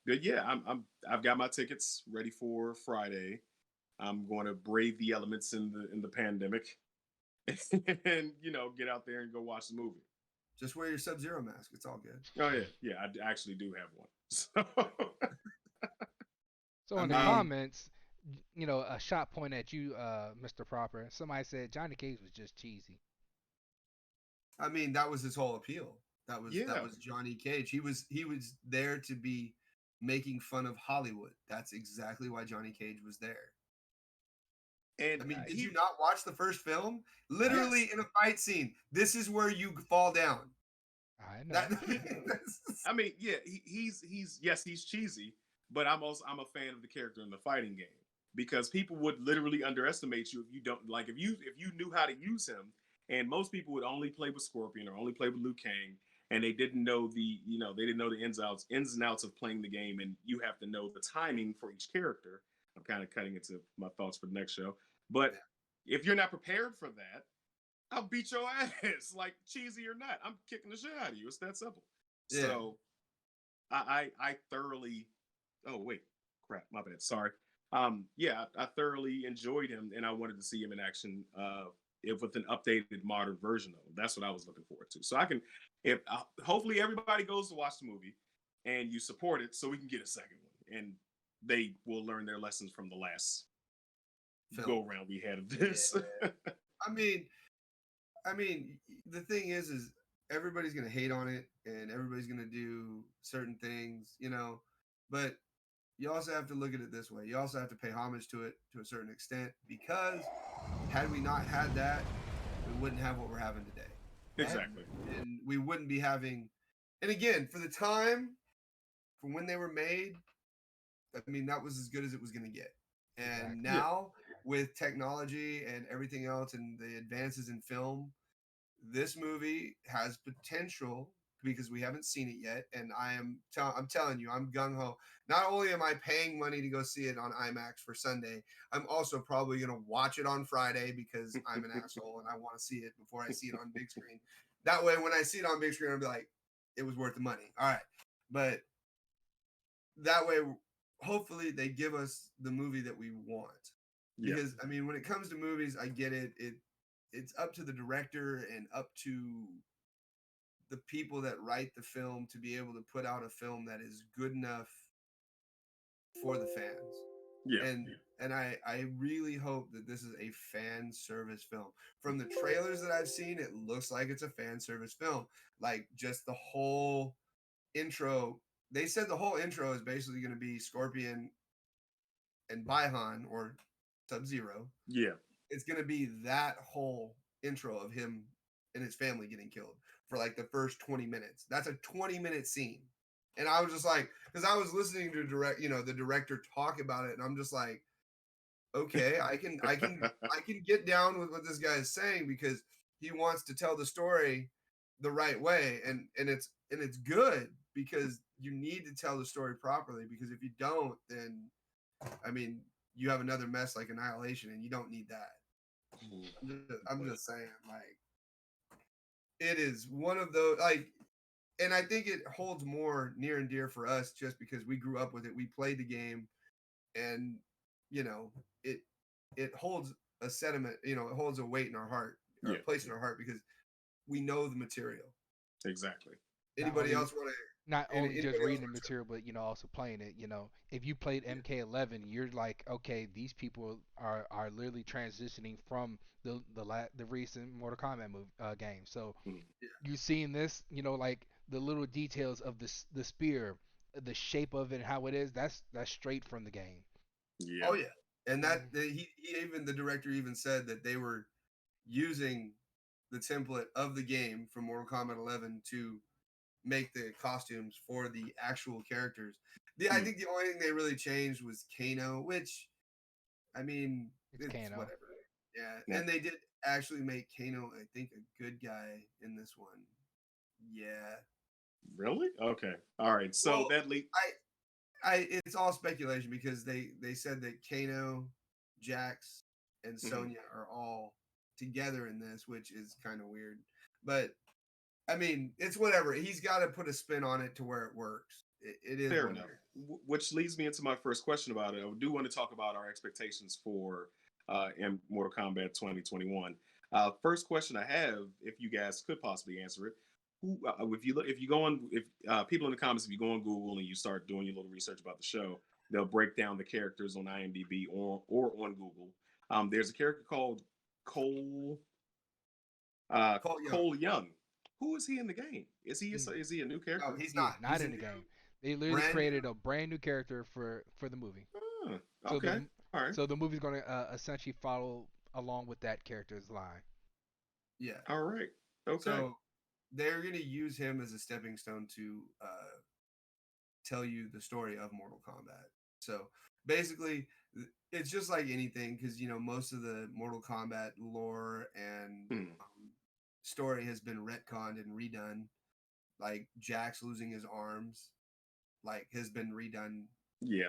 yeah, I've got my tickets ready for Friday. I'm going to brave the elements in the pandemic, and get out there and go watch the movie. Just wear your Sub-Zero mask. It's all good. Oh yeah, I actually do have one. So in the comments, a shot point at you, Mr. Proper. Somebody said Johnny Cage was just cheesy. I mean, that was his whole appeal. That was Johnny Cage. He was there to be making fun of Hollywood. That's exactly why Johnny Cage was there. And I mean, did you not watch the first film? Literally in a fight scene, this is where you fall down. I know. I mean, yeah, he's cheesy, but I'm a fan of the character in the fighting game, because people would literally underestimate you if you don't if you knew how to use him. And most people would only play with Scorpion or only play with Liu Kang, and they didn't know the ins and outs of playing the game. And you have to know the timing for each character. I'm kind of cutting into my thoughts for the next show. But if you're not prepared for that, I'll beat your ass, like, cheesy or not. I'm kicking the shit out of you. It's that simple. Yeah. So I thoroughly. Oh wait, crap, my bad. Sorry. Yeah, I thoroughly enjoyed him, and I wanted to see him in action. With an updated modern version of him. That's what I was looking forward to. So I can, hopefully everybody goes to watch the movie and you support it, so we can get a second one, and they will learn their lessons from the last go around we had of this. Yeah. I mean, the thing is everybody's gonna hate on it, and everybody's gonna do certain things, but you also have to look at it this way. You also have to pay homage to it to a certain extent, because had we not had that, we wouldn't have what we're having today. Exactly. And we wouldn't be having, and again, for the time, from when they were made, I mean, that was as good as it was going to get. And now, with technology and everything else and the advances in film, this movie has potential, because we haven't seen it yet, and I'm telling you, I'm gung-ho. Not only am I paying money to go see it on IMAX for Sunday, I'm also probably going to watch it on Friday, because I'm an asshole and I want to see it before I see it on big screen. That way, when I see it on big screen, I'll be like, it was worth the money. All right. But that way, hopefully, they give us the movie that we want. Because, I mean, when it comes to movies, I get it. It's up to the director and up to the people that write the film to be able to put out a film that is good enough for the fans. And I really hope that this is a fan service film. From the trailers that I've seen, it looks like it's a fan service film. Like, just the whole intro. They said the whole intro is basically going to be Scorpion and Bi-Han, or Sub-Zero. Yeah. It's going to be that whole intro of him and his family getting killed for like the first 20 minutes. That's a 20-minute scene. And I was just like, because I was listening to the director talk about it, and I'm just like, okay, I can get down with what this guy is saying, because he wants to tell the story the right way, and it's good, because you need to tell the story properly, because if you don't, then I mean, you have another mess like Annihilation, and you don't need that. I'm just saying, like, it is one of those, like, and I think it holds more near and dear for us just because we grew up with it. We played the game, and you know, it holds a sediment. You know, it holds a weight in our heart, or a place in our heart because we know the material. Exactly. Anybody else want to? Not only just Anybody reading else the material, but also playing it. If you played MK11, you're like, okay, these people are literally transitioning from the recent Mortal Kombat game. So Mhm. you seeing this, like the little details of the spear, the shape of it, and how it is. That's straight from the game. Yeah. Oh yeah, and that he even the director even said that they were using the template of the game from Mortal Kombat 11 to make the costumes for the actual characters. I think the only thing they really changed was Kano, which, I mean, it's Kano. whatever. Yeah, and they did actually make Kano, I think, a good guy in this one. Yeah. Really? Okay. All right. So Well, that lead. it's all speculation because they said that Kano, Jax, and Sonya are all together in this, which is kind of weird. But I mean, it's whatever. He's got to put a spin on it to where it works. It is Fair enough. Which leads me into my first question about it. I do want to talk about our expectations for in Mortal Kombat 2021. First question I have, if you guys could possibly answer it, who, if you go on, if people in the comments, if you go on Google and you start doing your little research about the show, they'll break down the characters on IMDb or on Google. There's a character called Cole Cole Young. Who is he in the game? Is he a new character? No, he's not. Not in the game. They literally created a brand new character for the movie. Okay. All right. So the movie's going to essentially follow along with that character's line. Yeah. All right. Okay. So they're going to use him as a stepping stone to tell you the story of Mortal Kombat. So basically, it's just like anything because most of the Mortal Kombat lore and story has been retconned and redone. Like Jax losing his arms, has been redone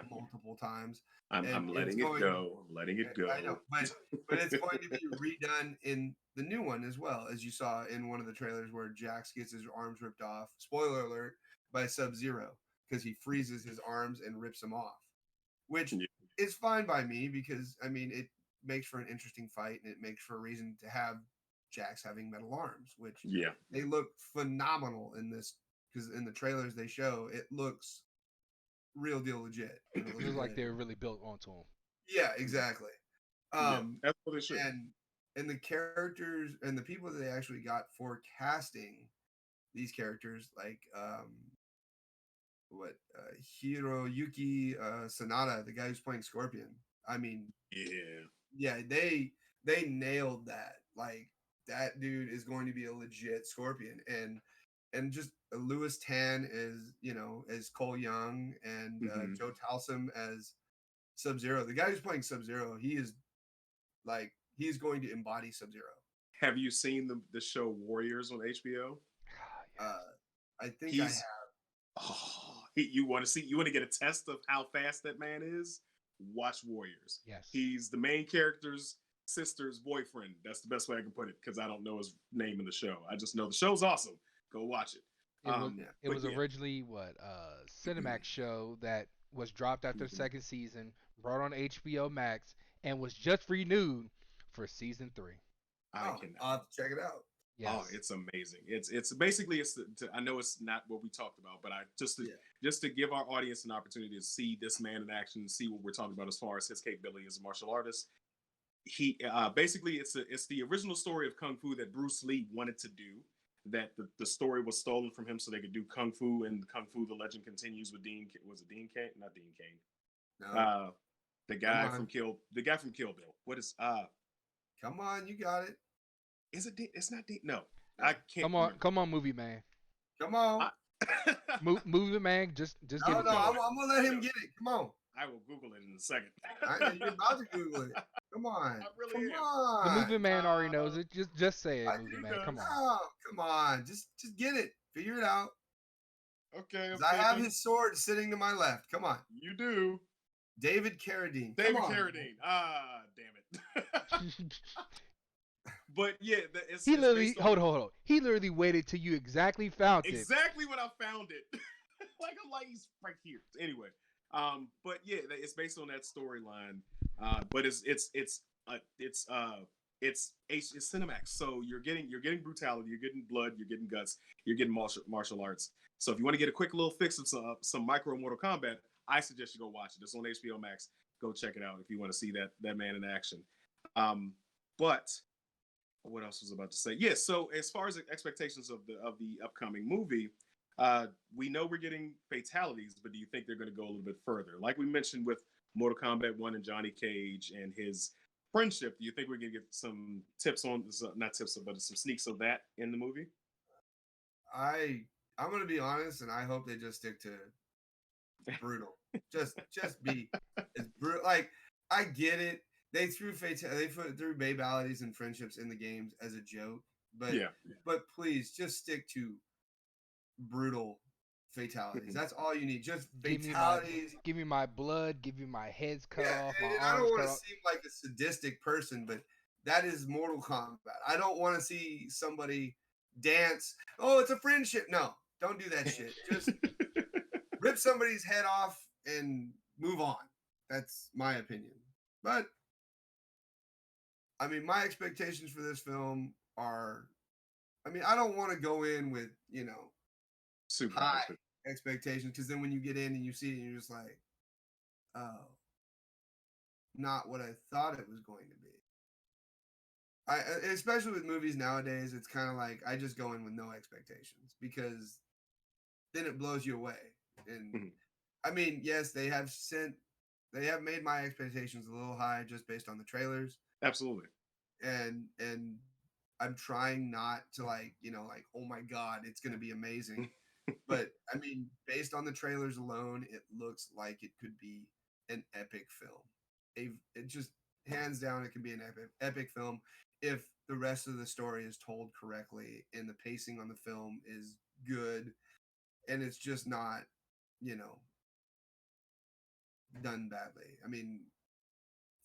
multiple times. I'm letting it go. I'm letting it go. I know, but it's going to be redone in the new one as well, as you saw in one of the trailers where Jax gets his arms ripped off. Spoiler alert, by Sub-Zero, because he freezes his arms and rips them off, which is fine by me because I mean it makes for an interesting fight and it makes for a reason to have Jax having metal arms, which they look phenomenal in this because in the trailers they show it looks real deal legit. It looks like they're really built onto them. Yeah, exactly. That's what they should. And the characters and the people that they actually got for casting these characters, like Hiroyuki Sanada, the guy who's playing Scorpion. I mean, they nailed that. Like that dude is going to be a legit Scorpion, and just Louis Tan is as Cole Young and Joe Talsum as Sub-Zero. The guy who's playing Sub-Zero, he's going to embody Sub-Zero. Have you seen the show Warriors on HBO? I think I have. Oh, you want to get a test of how fast that man is? Watch Warriors. Yes. He's the main character's sister's boyfriend. That's the best way I can put it because I don't know his name in the show. I just know the show's awesome. Go watch it. It was originally Cinemax show that was dropped after the second season, brought on HBO Max, and was just renewed for season 3. I'll have to check it out. Yes. Oh, it's amazing. It's basically I know it's not what we talked about, but just to give our audience an opportunity to see this man in action, see what we're talking about as far as his capability as a martial artist. He basically it's the original story of Kung Fu that Bruce Lee wanted to do. That the story was stolen from him so they could do Kung Fu, and Kung Fu: The Legend Continues with Dean Cain? Not Dean Cain. No. The guy from Kill Bill. What is Come on, you got it. Is it Dean? It's not Dean. No. I can't. Come on, movie man. Come on. Movie man, just get it. No, I'm gonna let him get it. Come on. I will Google it in a second. You're about to Google it. Come on. I really Come on. The movie man already knows it. Just say it, movie man. Come on. No, come on. Just get it. Figure it out. Okay. I have his sword sitting to my left. Come on. You do. David Carradine. David Carradine. Ah, damn it. But yeah, it's He literally based on hold on. He literally waited till you exactly found it. exactly when I found it. Like I'm like he's right here. Anyway, but yeah, it's based on that storyline. But it's Cinemax, so you're getting brutality, you're getting blood, you're getting guts, you're getting martial arts. So if you want to get a quick little fix of some micro Mortal Kombat, I suggest you go watch it. It's on HBO Max. Go check it out if you want to see that man in action. But what else was I about to say? Yeah. So as far as expectations of the upcoming movie, we know we're getting fatalities, but do you think they're going to go a little bit further? Like we mentioned with Mortal Kombat 1 and Johnny Cage and his friendship, do you think we're going to get some tips on, not tips, but some sneaks of that in the movie? I'm gonna be honest, and I hope they just stick to brutal. just be as brutal. Like I get it. They put through babalities and friendships in the games as a joke, but Yeah. but please just stick to brutal fatalities. That's all you need. Just fatalities. Give me my blood. Give me my heads cut Yeah, off. and My I don't arms want cut to off. seem like a sadistic person, but that is Mortal Kombat. I don't want to see somebody dance. Oh, it's a friendship. No, don't do that shit. Just rip somebody's head off and move on. That's my opinion. But I mean, my expectations for this film are, I mean, I don't want to go in with, Super high high. expectations, because then when you get in and you see it, you're just like, oh, not what I thought it was going to be. Especially with movies nowadays, it's kind of like I just go in with no expectations, because then it blows you away. And I mean, yes, they have made my expectations a little high just based on the trailers. Absolutely. And I'm trying not to like, oh my God, it's going to be amazing. But I mean, based on the trailers alone, it looks like it could be an epic film. It just hands down, it can be an epic film if the rest of the story is told correctly and the pacing on the film is good and it's just not, done badly. I mean,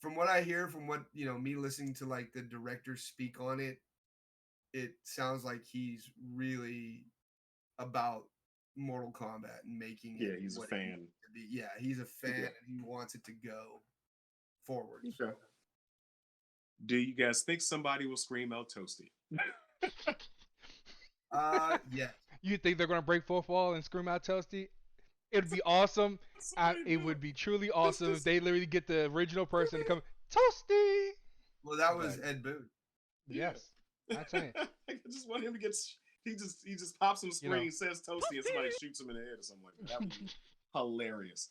from what I hear, from what, me listening to like the director speak on it, it sounds like he's really about Mortal Kombat and making it. Yeah, he's a fan. Yeah, he's a fan and he wants it to go forward. Okay. So. Do you guys think somebody will scream out Toasty? Yeah. You think they're gonna break fourth wall and scream out Toasty? It'd be awesome. It would be truly awesome if they literally get the original person to come Toasty. Well, that was Ed Boon. Yes, I'm saying. I just want him to get. He just pops on the screen, says Toasty, and somebody shoots him in the head or something like that. That would be hilarious.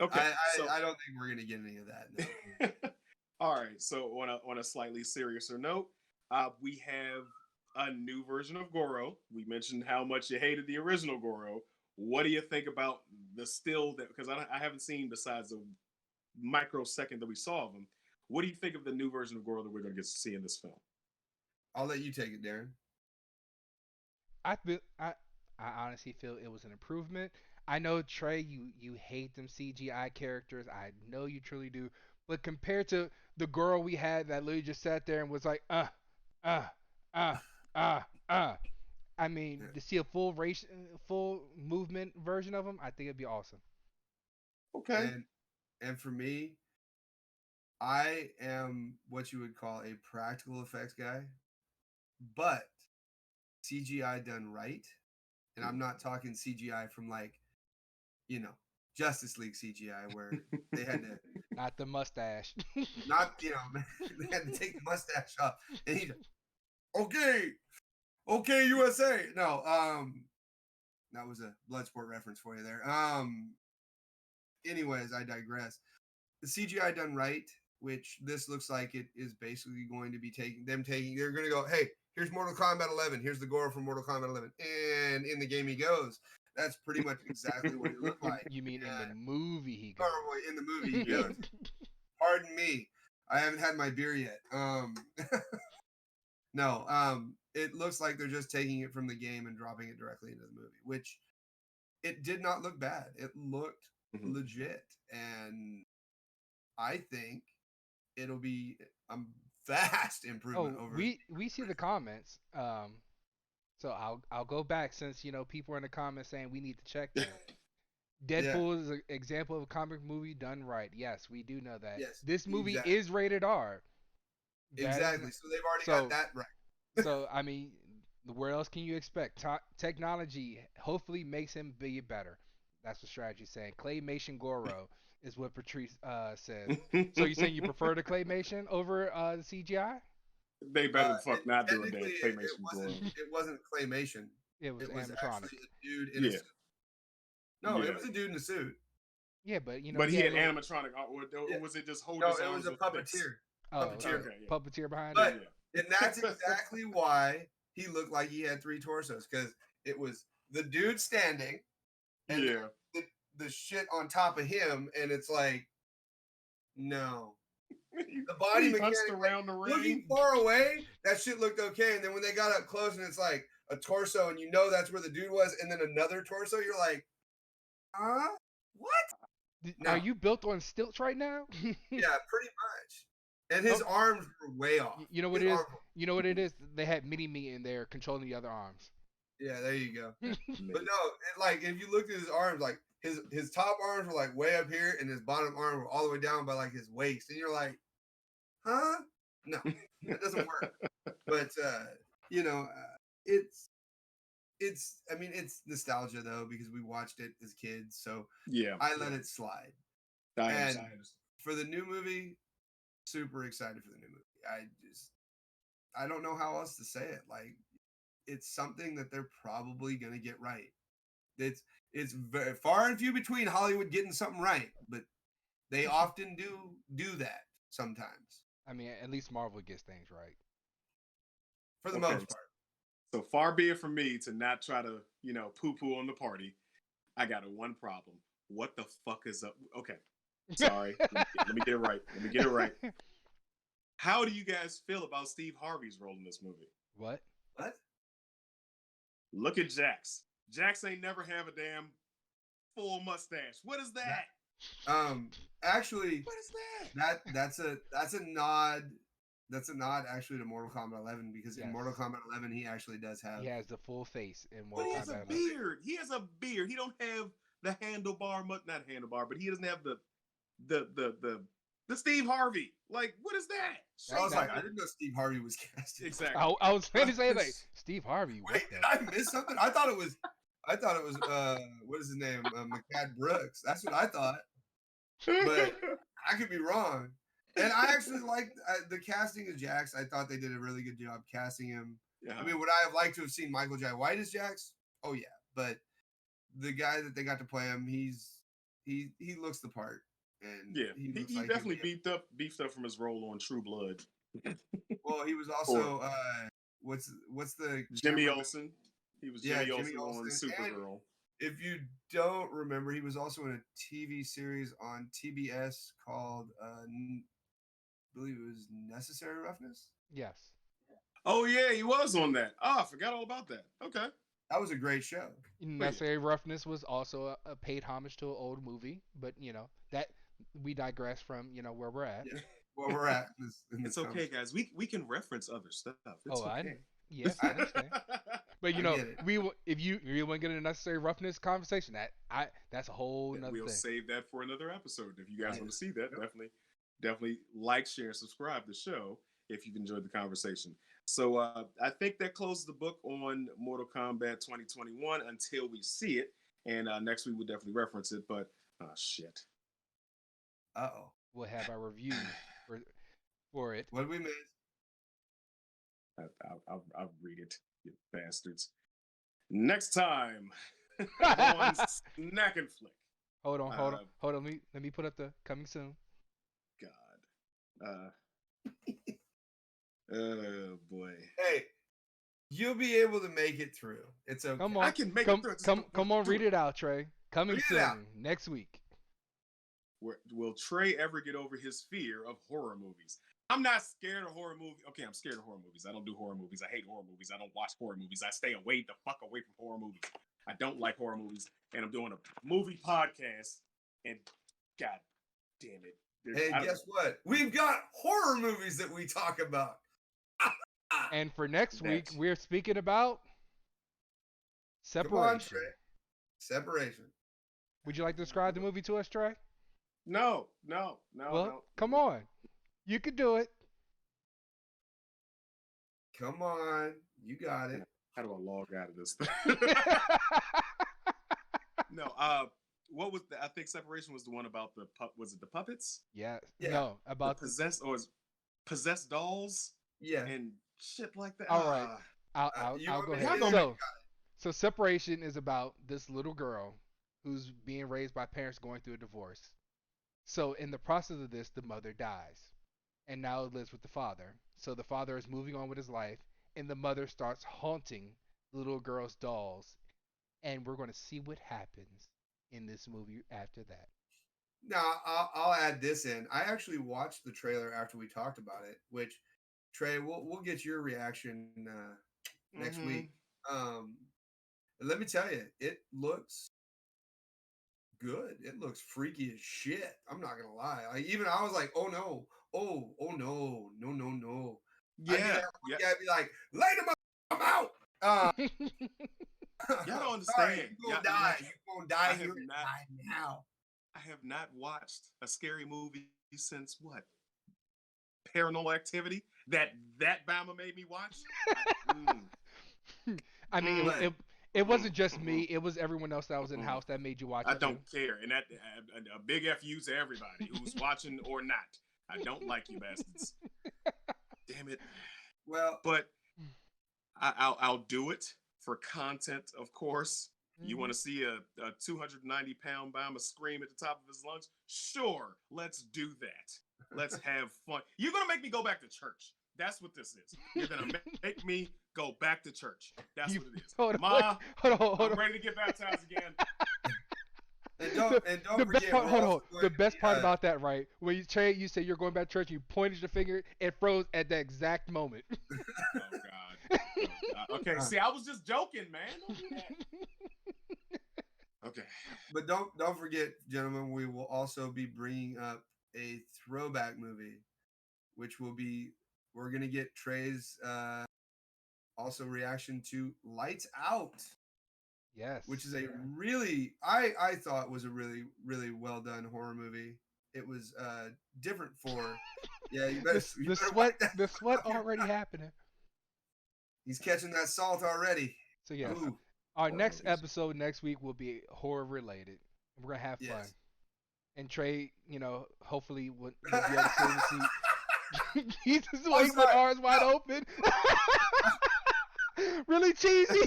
Okay, I don't think we're gonna get any of that. No. All right. So on a slightly seriouser note, we have a new version of Goro. We mentioned how much you hated the original Goro. What do you think about the still that? Because I haven't seen besides the microsecond that we saw of him. What do you think of the new version of Goro that we're going to get to see in this film? I'll let you take it, Darren. I honestly feel it was an improvement. I know Trey, you hate them CGI characters. I know you truly do. But compared to the girl we had that literally just sat there and was like, I mean, to see a full movement version of him, I think it'd be awesome. Okay. And for me, I am what you would call a practical effects guy, but CGI done right. And I'm not talking CGI from like, Justice League CGI where they had to not the mustache. not, they had to take the mustache off. And he's okay, USA. No, that was a Bloodsport reference for you there. Anyways, I digress. The CGI done right, which this looks like it is basically going to be they're going to go, hey, here's Mortal Kombat 11. Here's the Goro from Mortal Kombat 11. And in the game he goes. That's pretty much exactly what he looked like. You mean in the movie he goes? Oh, in the movie he goes. Pardon me. I haven't had my beer yet. No, it looks like they're just taking it from the game and dropping it directly into the movie, which it did not look bad. It looked legit. And I think I'm vast Oh, improvement over. we see the comments. So I'll go back since people are in the comments saying we need to check them. Deadpool is an example of a comic movie done right. Yes, we do know that. Yes, This movie exactly. is rated R. That is Exactly. not- So they've already so got that right. so I mean, where else can you expect? Technology hopefully makes him be better. That's what strategy's saying. Claymation Goro is what Patrice says. So you saying you prefer the claymation over the CGI? They better the fuck not do a damn Technically, it claymation wasn't. Goro. It wasn't claymation. It was It was animatronic. actually a dude in a Yeah. suit. No, Yeah. it was a dude in a suit. Yeah, but But he had little- animatronic, or Yeah. was it just hold No, his it arms was a with fists? puppeteer. oh, puppeteer. Okay, yeah. puppeteer behind But it. Yeah. and that's exactly why he looked like he had 3 torsos, because it was the dude standing and Yeah. the shit on top of him, and it's like, no. The body He hunched mechanic, around the looking ring. far away, that shit looked okay. And then when they got up close and it's like a torso, and that's where the dude was, and then another torso, you're like, huh? What? No. Are you built on stilts right now? Yeah, pretty much. And his arms were way off. You know what His it is? arms were- You know what it is? They had mini me in there controlling the other arms. Yeah, there you go. But no, like if you looked at his arms, like his top arms were like way up here, and his bottom arm were all the way down by like his waist, and you're like, huh? No, that doesn't work. But it's I mean, it's nostalgia though, because we watched it as kids, so Yeah. I let it slide. I And understand. for the new movie, super excited for the new movie. I don't know how else to say it. Like, it's something that they're probably gonna get right. It's very far and few between Hollywood getting something right, but they often do that sometimes, I mean, at least Marvel gets things right. for the Okay. most part. So far be it from me to not try to, poo-poo on the party. I got one problem. What the fuck is up? Okay. Sorry. Let me get it right. Let me get it right. How do you guys feel about Steve Harvey's role in this movie? What? What? Look at Jax. Jax ain't never have a damn full mustache. What is that? Actually, What is that? that's a nod. That's a nod actually to Mortal Kombat 11, because in Yes. Mortal Kombat 11 he actually does have. He has the full face in But Mortal he has a Kombat 11. beard. He has a beard. He don't have the handlebar, not handlebar, but he doesn't have the Steve Harvey. Like, what is that? I was like, Shake I didn't know Steve Harvey was casted. Exactly. I was going to say like Steve Harvey. What Wait, did I miss something? I thought it was what is his name? McCad Brooks. That's what I thought. But I could be wrong. And I actually liked the casting of Jax. I thought they did a really good job casting him. Yeah. I mean, would I have liked to have seen Michael Jai White as Jax? Oh yeah, but the guy that they got to play him, he looks the part, and yeah, he he looks like definitely he'd be- beefed up from his role on True Blood. Well, he was also what's the Jimmy camera- Olsen. He was Yeah, Jimmy Jimmy Olsen on Olsen. And Supergirl. if you don't remember, he was also in a TV series on TBS called I believe it was Necessary Roughness. Yes. Oh yeah, he was on that. Oh, I forgot all about that. Okay. That was a great show. Necessary Roughness was also a paid homage to an old movie, but that we digress from where we're at. Yeah. Where we're at in this It's okay, guys. We can reference other stuff. It's Oh, okay. Yes, I understand. But I get it. if you really want to get a Necessary Roughness conversation, that's a whole Yeah, nother we'll thing. save that for another episode. If you guys Yeah. want to see that, Yep. definitely like, share, and subscribe to the show if you've enjoyed the conversation. So I think that closes the book on Mortal Kombat 2021 until we see it. And next week we'll definitely reference it. But shit. Uh-oh. We'll have our review for it. What did we miss? I'll read it, you bastards. Next time on Snack and Flick. Hold on. Let me put up the coming soon. God. Oh boy. Hey, you'll be able to make it through. It's okay. Come I on, can make come, it through. Just come, don't come on, do read it out, Trey. Coming Read it soon out. next week. Will Trey ever get over his fear of horror movies? I'm not scared of horror movies. Okay, I'm scared of horror movies. I don't do horror movies. I hate horror movies. I don't watch horror movies. I stay away the fuck away from horror movies. I don't like horror movies. And I'm doing a movie podcast. And god damn it, Hey, guess what? We've got horror movies that we talk about. And for next week, Next. we're speaking about Come on, Separation. Trey. Separation. Would you like to describe the movie to us, Trey? No. Well, come on. You could do it. Come on. You got it. How do I log out of this thing? No. What was I think Separation was the one about was it the puppets? Yeah. Yeah. No, about The possessed dolls Yeah. and shit like that. All right. I'll you go want me to ahead. hit it? So Separation is about this little girl who's being raised by parents going through a divorce. So in the process of this, the mother dies, and now lives with the father. So the father is moving on with his life, and the mother starts haunting the little girl's dolls, and we're going to see what happens in this movie after that. Now, I'll add this in. I actually watched the trailer after we talked about it, which Trey, we'll get your reaction next week. Let me tell you, it looks good. It looks freaky as shit. I'm not gonna lie. Even I was like, oh no, no. Yeah. I'd be like, later, I'm out. Y'all don't Sorry, understand. you're Y'all- gonna die. You're gonna die. I have You're gonna not- die now. I have not watched a scary movie since what? Paranormal Activity? That Bama made me watch? I mean, Mm. it wasn't just me; it was everyone else that was in the house that made you watch I it. don't too. care. And that a big FU to everybody who's watching or not. I don't like you bastards. Damn it. Well, But I'll do it for content, of course. You want to see a 290-pound Bama scream at the top of his lungs? Sure, let's do that. Let's have fun. You're going to make me go back to church. That's what this is. You're going to make me go back to church. That's what it is. Hold Ma, on. I'm ready to get baptized again. and don't The forget. best part, we're hold also on. going The to best be, part about that, right? When you say you're going back to church, you pointed your finger, it froze at that exact moment. Oh, God. Okay, see, I was just joking, man. Don't do that. Okay. But don't forget, gentlemen, we will also be bringing up a throwback movie, which will be we're gonna get Trey's also reaction to Lights Out, Yes. which is a really I thought was a really well done horror movie. It was different for yeah. You better, the sweat already happening. He's catching that salt already. So yes, Ooh. our horror next movies. episode next week will be horror related. We're gonna have fun. Yes. And Trey, hopefully we'll be able to sit in the seat. He's just Oh, waiting with sorry. arms wide open. Really cheesy.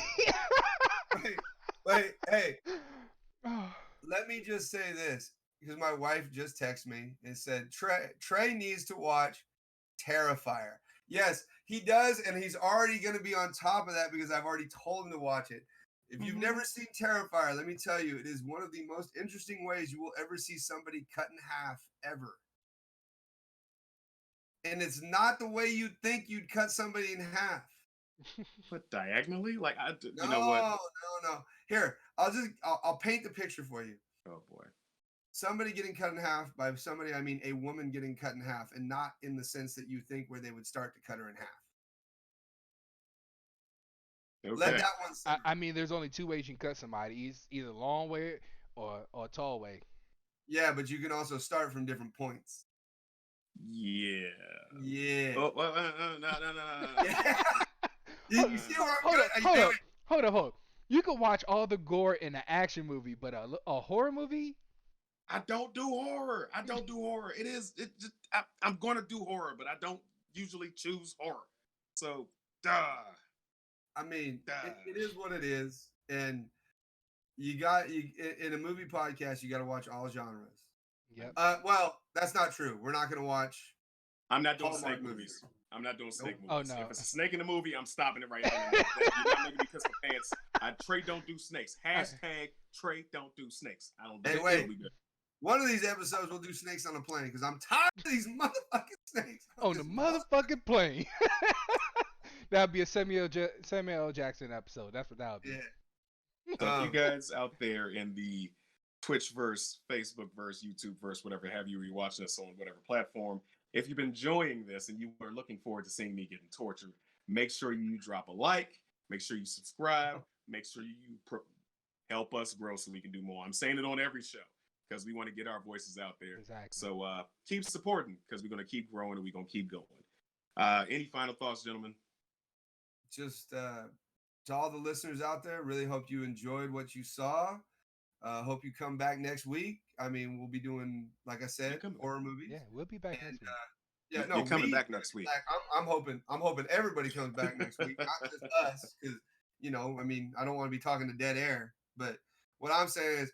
Wait, hey. Let me just say this because my wife just texted me and said Trey needs to watch Terrifier. Yes, he does, and he's already going to be on top of that because I've already told him to watch it. If you've never seen Terrifier, let me tell you, it is one of the most interesting ways you will ever see somebody cut in half ever. And it's not the way you'd think you'd cut somebody in half. But diagonally? Like, you No, know what? no. Here, I'll paint the picture for you. Oh, boy. Somebody getting cut in half. By somebody, I mean a woman getting cut in half, and not in the sense that you think where they would start to cut her in half. Okay. Let that one simmer. I mean, there's only two ways you can cut somebody. It's either long way or a tall way. Yeah, but you can also start from different points. Yeah. Yeah. Oh, well, no. Yeah. You see where I'm Hold going? up. Hold up. You can watch all the gore in an action movie, but a horror movie? I don't do horror. I'm going to do horror, but I don't usually choose horror. So, duh. I mean, it is what it is, and you in a movie podcast, you got to watch all genres. Yep. Well, that's not true. We're not going to watch. I'm not doing Hallmark snake movies. I'm not doing snake Oh, movies. no. If it's a snake in the movie, I'm stopping it right now. You're not making me piss my pants. Trey don't do snakes. Hashtag Trey don't do snakes. I don't do Hey, it. wait. It'll be good. One of these episodes, we'll do snakes on a plane because I'm tired of these motherfucking snakes. On the motherfucking plane. That'd be a Samuel L. Jackson episode. That's what that would be. Yeah. So you guys out there in the Twitch verse, Facebook verse, YouTube verse, whatever have you, you're watching us on whatever platform. If you've been enjoying this and you are looking forward to seeing me getting tortured, make sure you drop a like, make sure you subscribe, make sure you help us grow so we can do more. I'm saying it on every show because we want to get our voices out there. Exactly. So keep supporting because we're going to keep growing and we're going to keep going. Any final thoughts, gentlemen? Just to all the listeners out there, really hope you enjoyed what you saw. Hope you come back next week. I mean, we'll be doing, like I said, horror movies. Yeah, we'll be back next week. Yeah, you're coming back next week. I'm hoping everybody comes back next week, not just us, because I mean, I don't want to be talking to dead air. But what I'm saying is,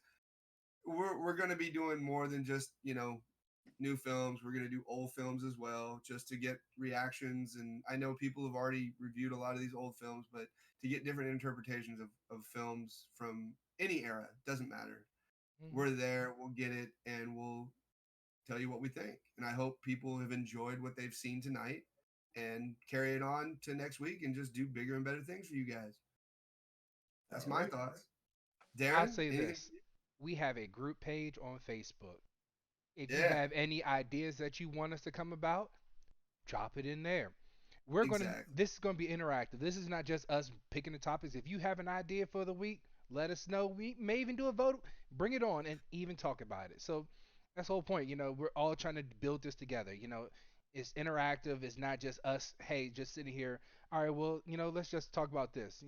we're going to be doing more than just new films. We're going to do old films as well, just to get reactions. And I know people have already reviewed a lot of these old films, but to get different interpretations of films from any era, doesn't matter. Mm-hmm. We're there, we'll get it, and we'll tell you what we think. And I hope people have enjoyed what they've seen tonight and carry it on to next week and just do bigger and better things for you guys. That's my thoughts. Darren, I'll say this. We have a group page on Facebook. If you have any ideas that you want us to come about, drop it in there. This is gonna be interactive. This is not just us picking the topics. If you have an idea for the week, let us know. We may even do a vote. Bring it on and even talk about it. So that's the whole point. We're all trying to build this together. It's interactive. It's not just us, hey, just sitting here. All right, well, let's just talk about this.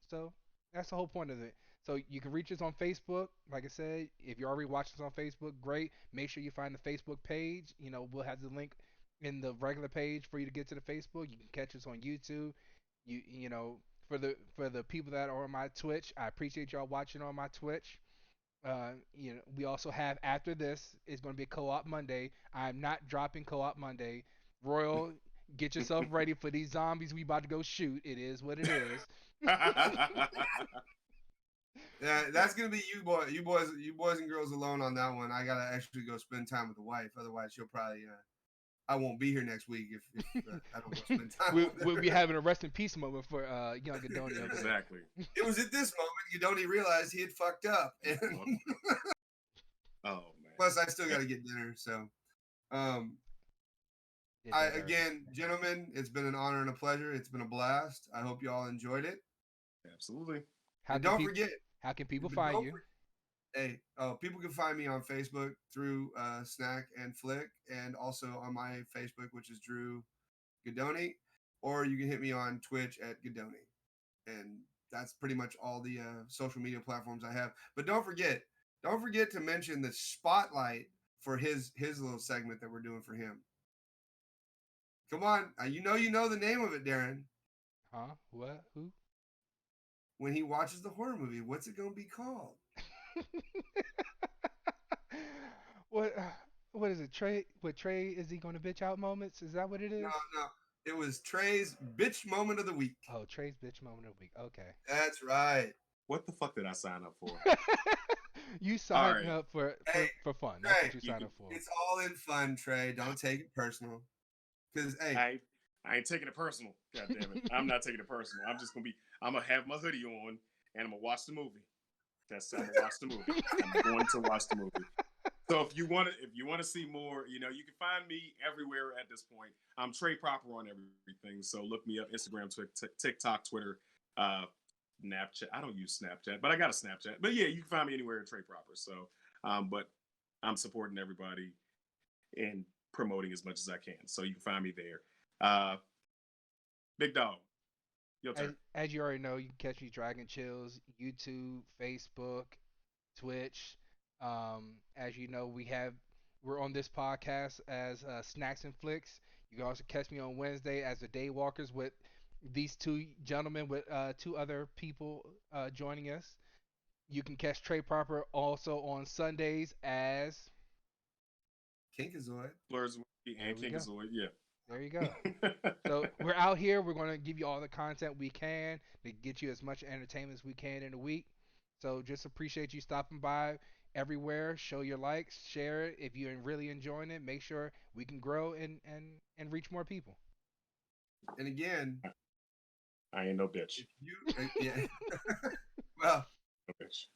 So that's the whole point of it. So you can reach us on Facebook. Like I said, if you're already watching us on Facebook, great. Make sure you find the Facebook page. We'll have the link in the regular page for you to get to the Facebook. You can catch us on YouTube. For the people that are on my Twitch, I appreciate y'all watching on my Twitch. We also have, after this, it's going to be Co-op Monday. I'm not dropping Co-op Monday. Royal, get yourself ready for these zombies we about to go shoot. It is what it is. Yeah, that's gonna be you boys and girls alone on that one. I gotta actually go spend time with the wife. Otherwise, she'll probably I won't be here next week if I don't go spend time. We'll be having a rest in peace moment for young Gadoni. Exactly. It was at this moment Gadoni realized he had fucked up. And oh man. Plus, I still got to get dinner. So, again, gentlemen, it's been an honor and a pleasure. It's been a blast. I hope you all enjoyed it. Absolutely. Don't forget. How can people find you? People can find me on Facebook through Snack and Flick, and also on my Facebook, which is Drew Gadoni, or you can hit me on Twitch at Gadoni, and that's pretty much all the social media platforms I have. But don't forget to mention the spotlight for his little segment that we're doing for him. Come on, you know the name of it, Darren. Huh? What? Who? When he watches the horror movie, what's it gonna be called? What is it? Trey? What Trey is he going to bitch out moments? Is that what it is? No. It was Trey's bitch moment of the week. Oh, Trey's bitch moment of the week. Okay. That's right. What the fuck did I sign up for? You signed up for fun. That's what you signed up for. It's all in fun, Trey. Don't take it personal. Because I ain't taking it personal. God damn it. I'm not taking it personal. I'm gonna have my hoodie on and I'm gonna watch the movie. I'm gonna watch the movie. I'm going to watch the movie. So if you want to see more, you can find me everywhere at this point. I'm Trey Proper on everything. So look me up: Instagram, TikTok, Twitter, Snapchat. I don't use Snapchat, but I got a Snapchat. But yeah, you can find me anywhere at Trey Proper. So, but I'm supporting everybody and promoting as much as I can. So you can find me there. Big Dog, your turn. As you already know, you can catch me Dragon Chills, YouTube, Facebook, Twitch. As you know, we're on this podcast as Snacks and Flicks. You can also catch me on Wednesday as the Daywalkers with these two gentlemen with two other people joining us. You can catch Trey Proper also on Sundays as Kinkazoid. Blurs and Kinkazoid, yeah. There you go. So we're out here. We're going to give you all the content we can to get you as much entertainment as we can in a week. So just appreciate you stopping by everywhere. Show your likes, share it. If you're really enjoying it, make sure we can grow and reach more people. And again, I ain't no bitch. Well,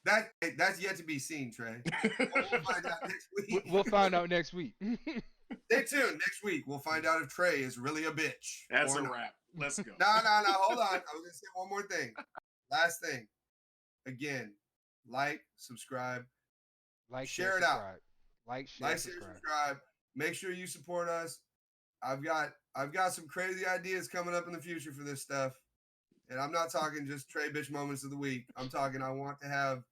That's yet to be seen, Trey. We'll find out next week. We'll find out next week. Stay tuned. Next week, we'll find out if Trey is really a bitch. That's or a not. wrap. Let's go. No. Hold on. I was gonna say one more thing. Last thing. Again, like, subscribe, share it out. Like, share, subscribe. Make sure you support us. I've got some crazy ideas coming up in the future for this stuff. And I'm not talking just Trey bitch moments of the week. I'm talking I want to have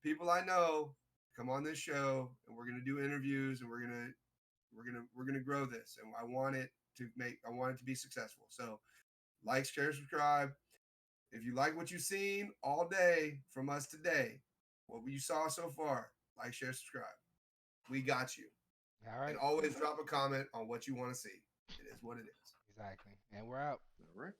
people I know come on this show, and we're gonna do interviews, and we're gonna grow this. And I want it to be successful. So like, share, subscribe. If you like what you've seen all day from us today, what you saw so far, like, share, subscribe. We got you. All right. And always drop a comment on what you want to see. It is what it is. Exactly. And we're out. All right.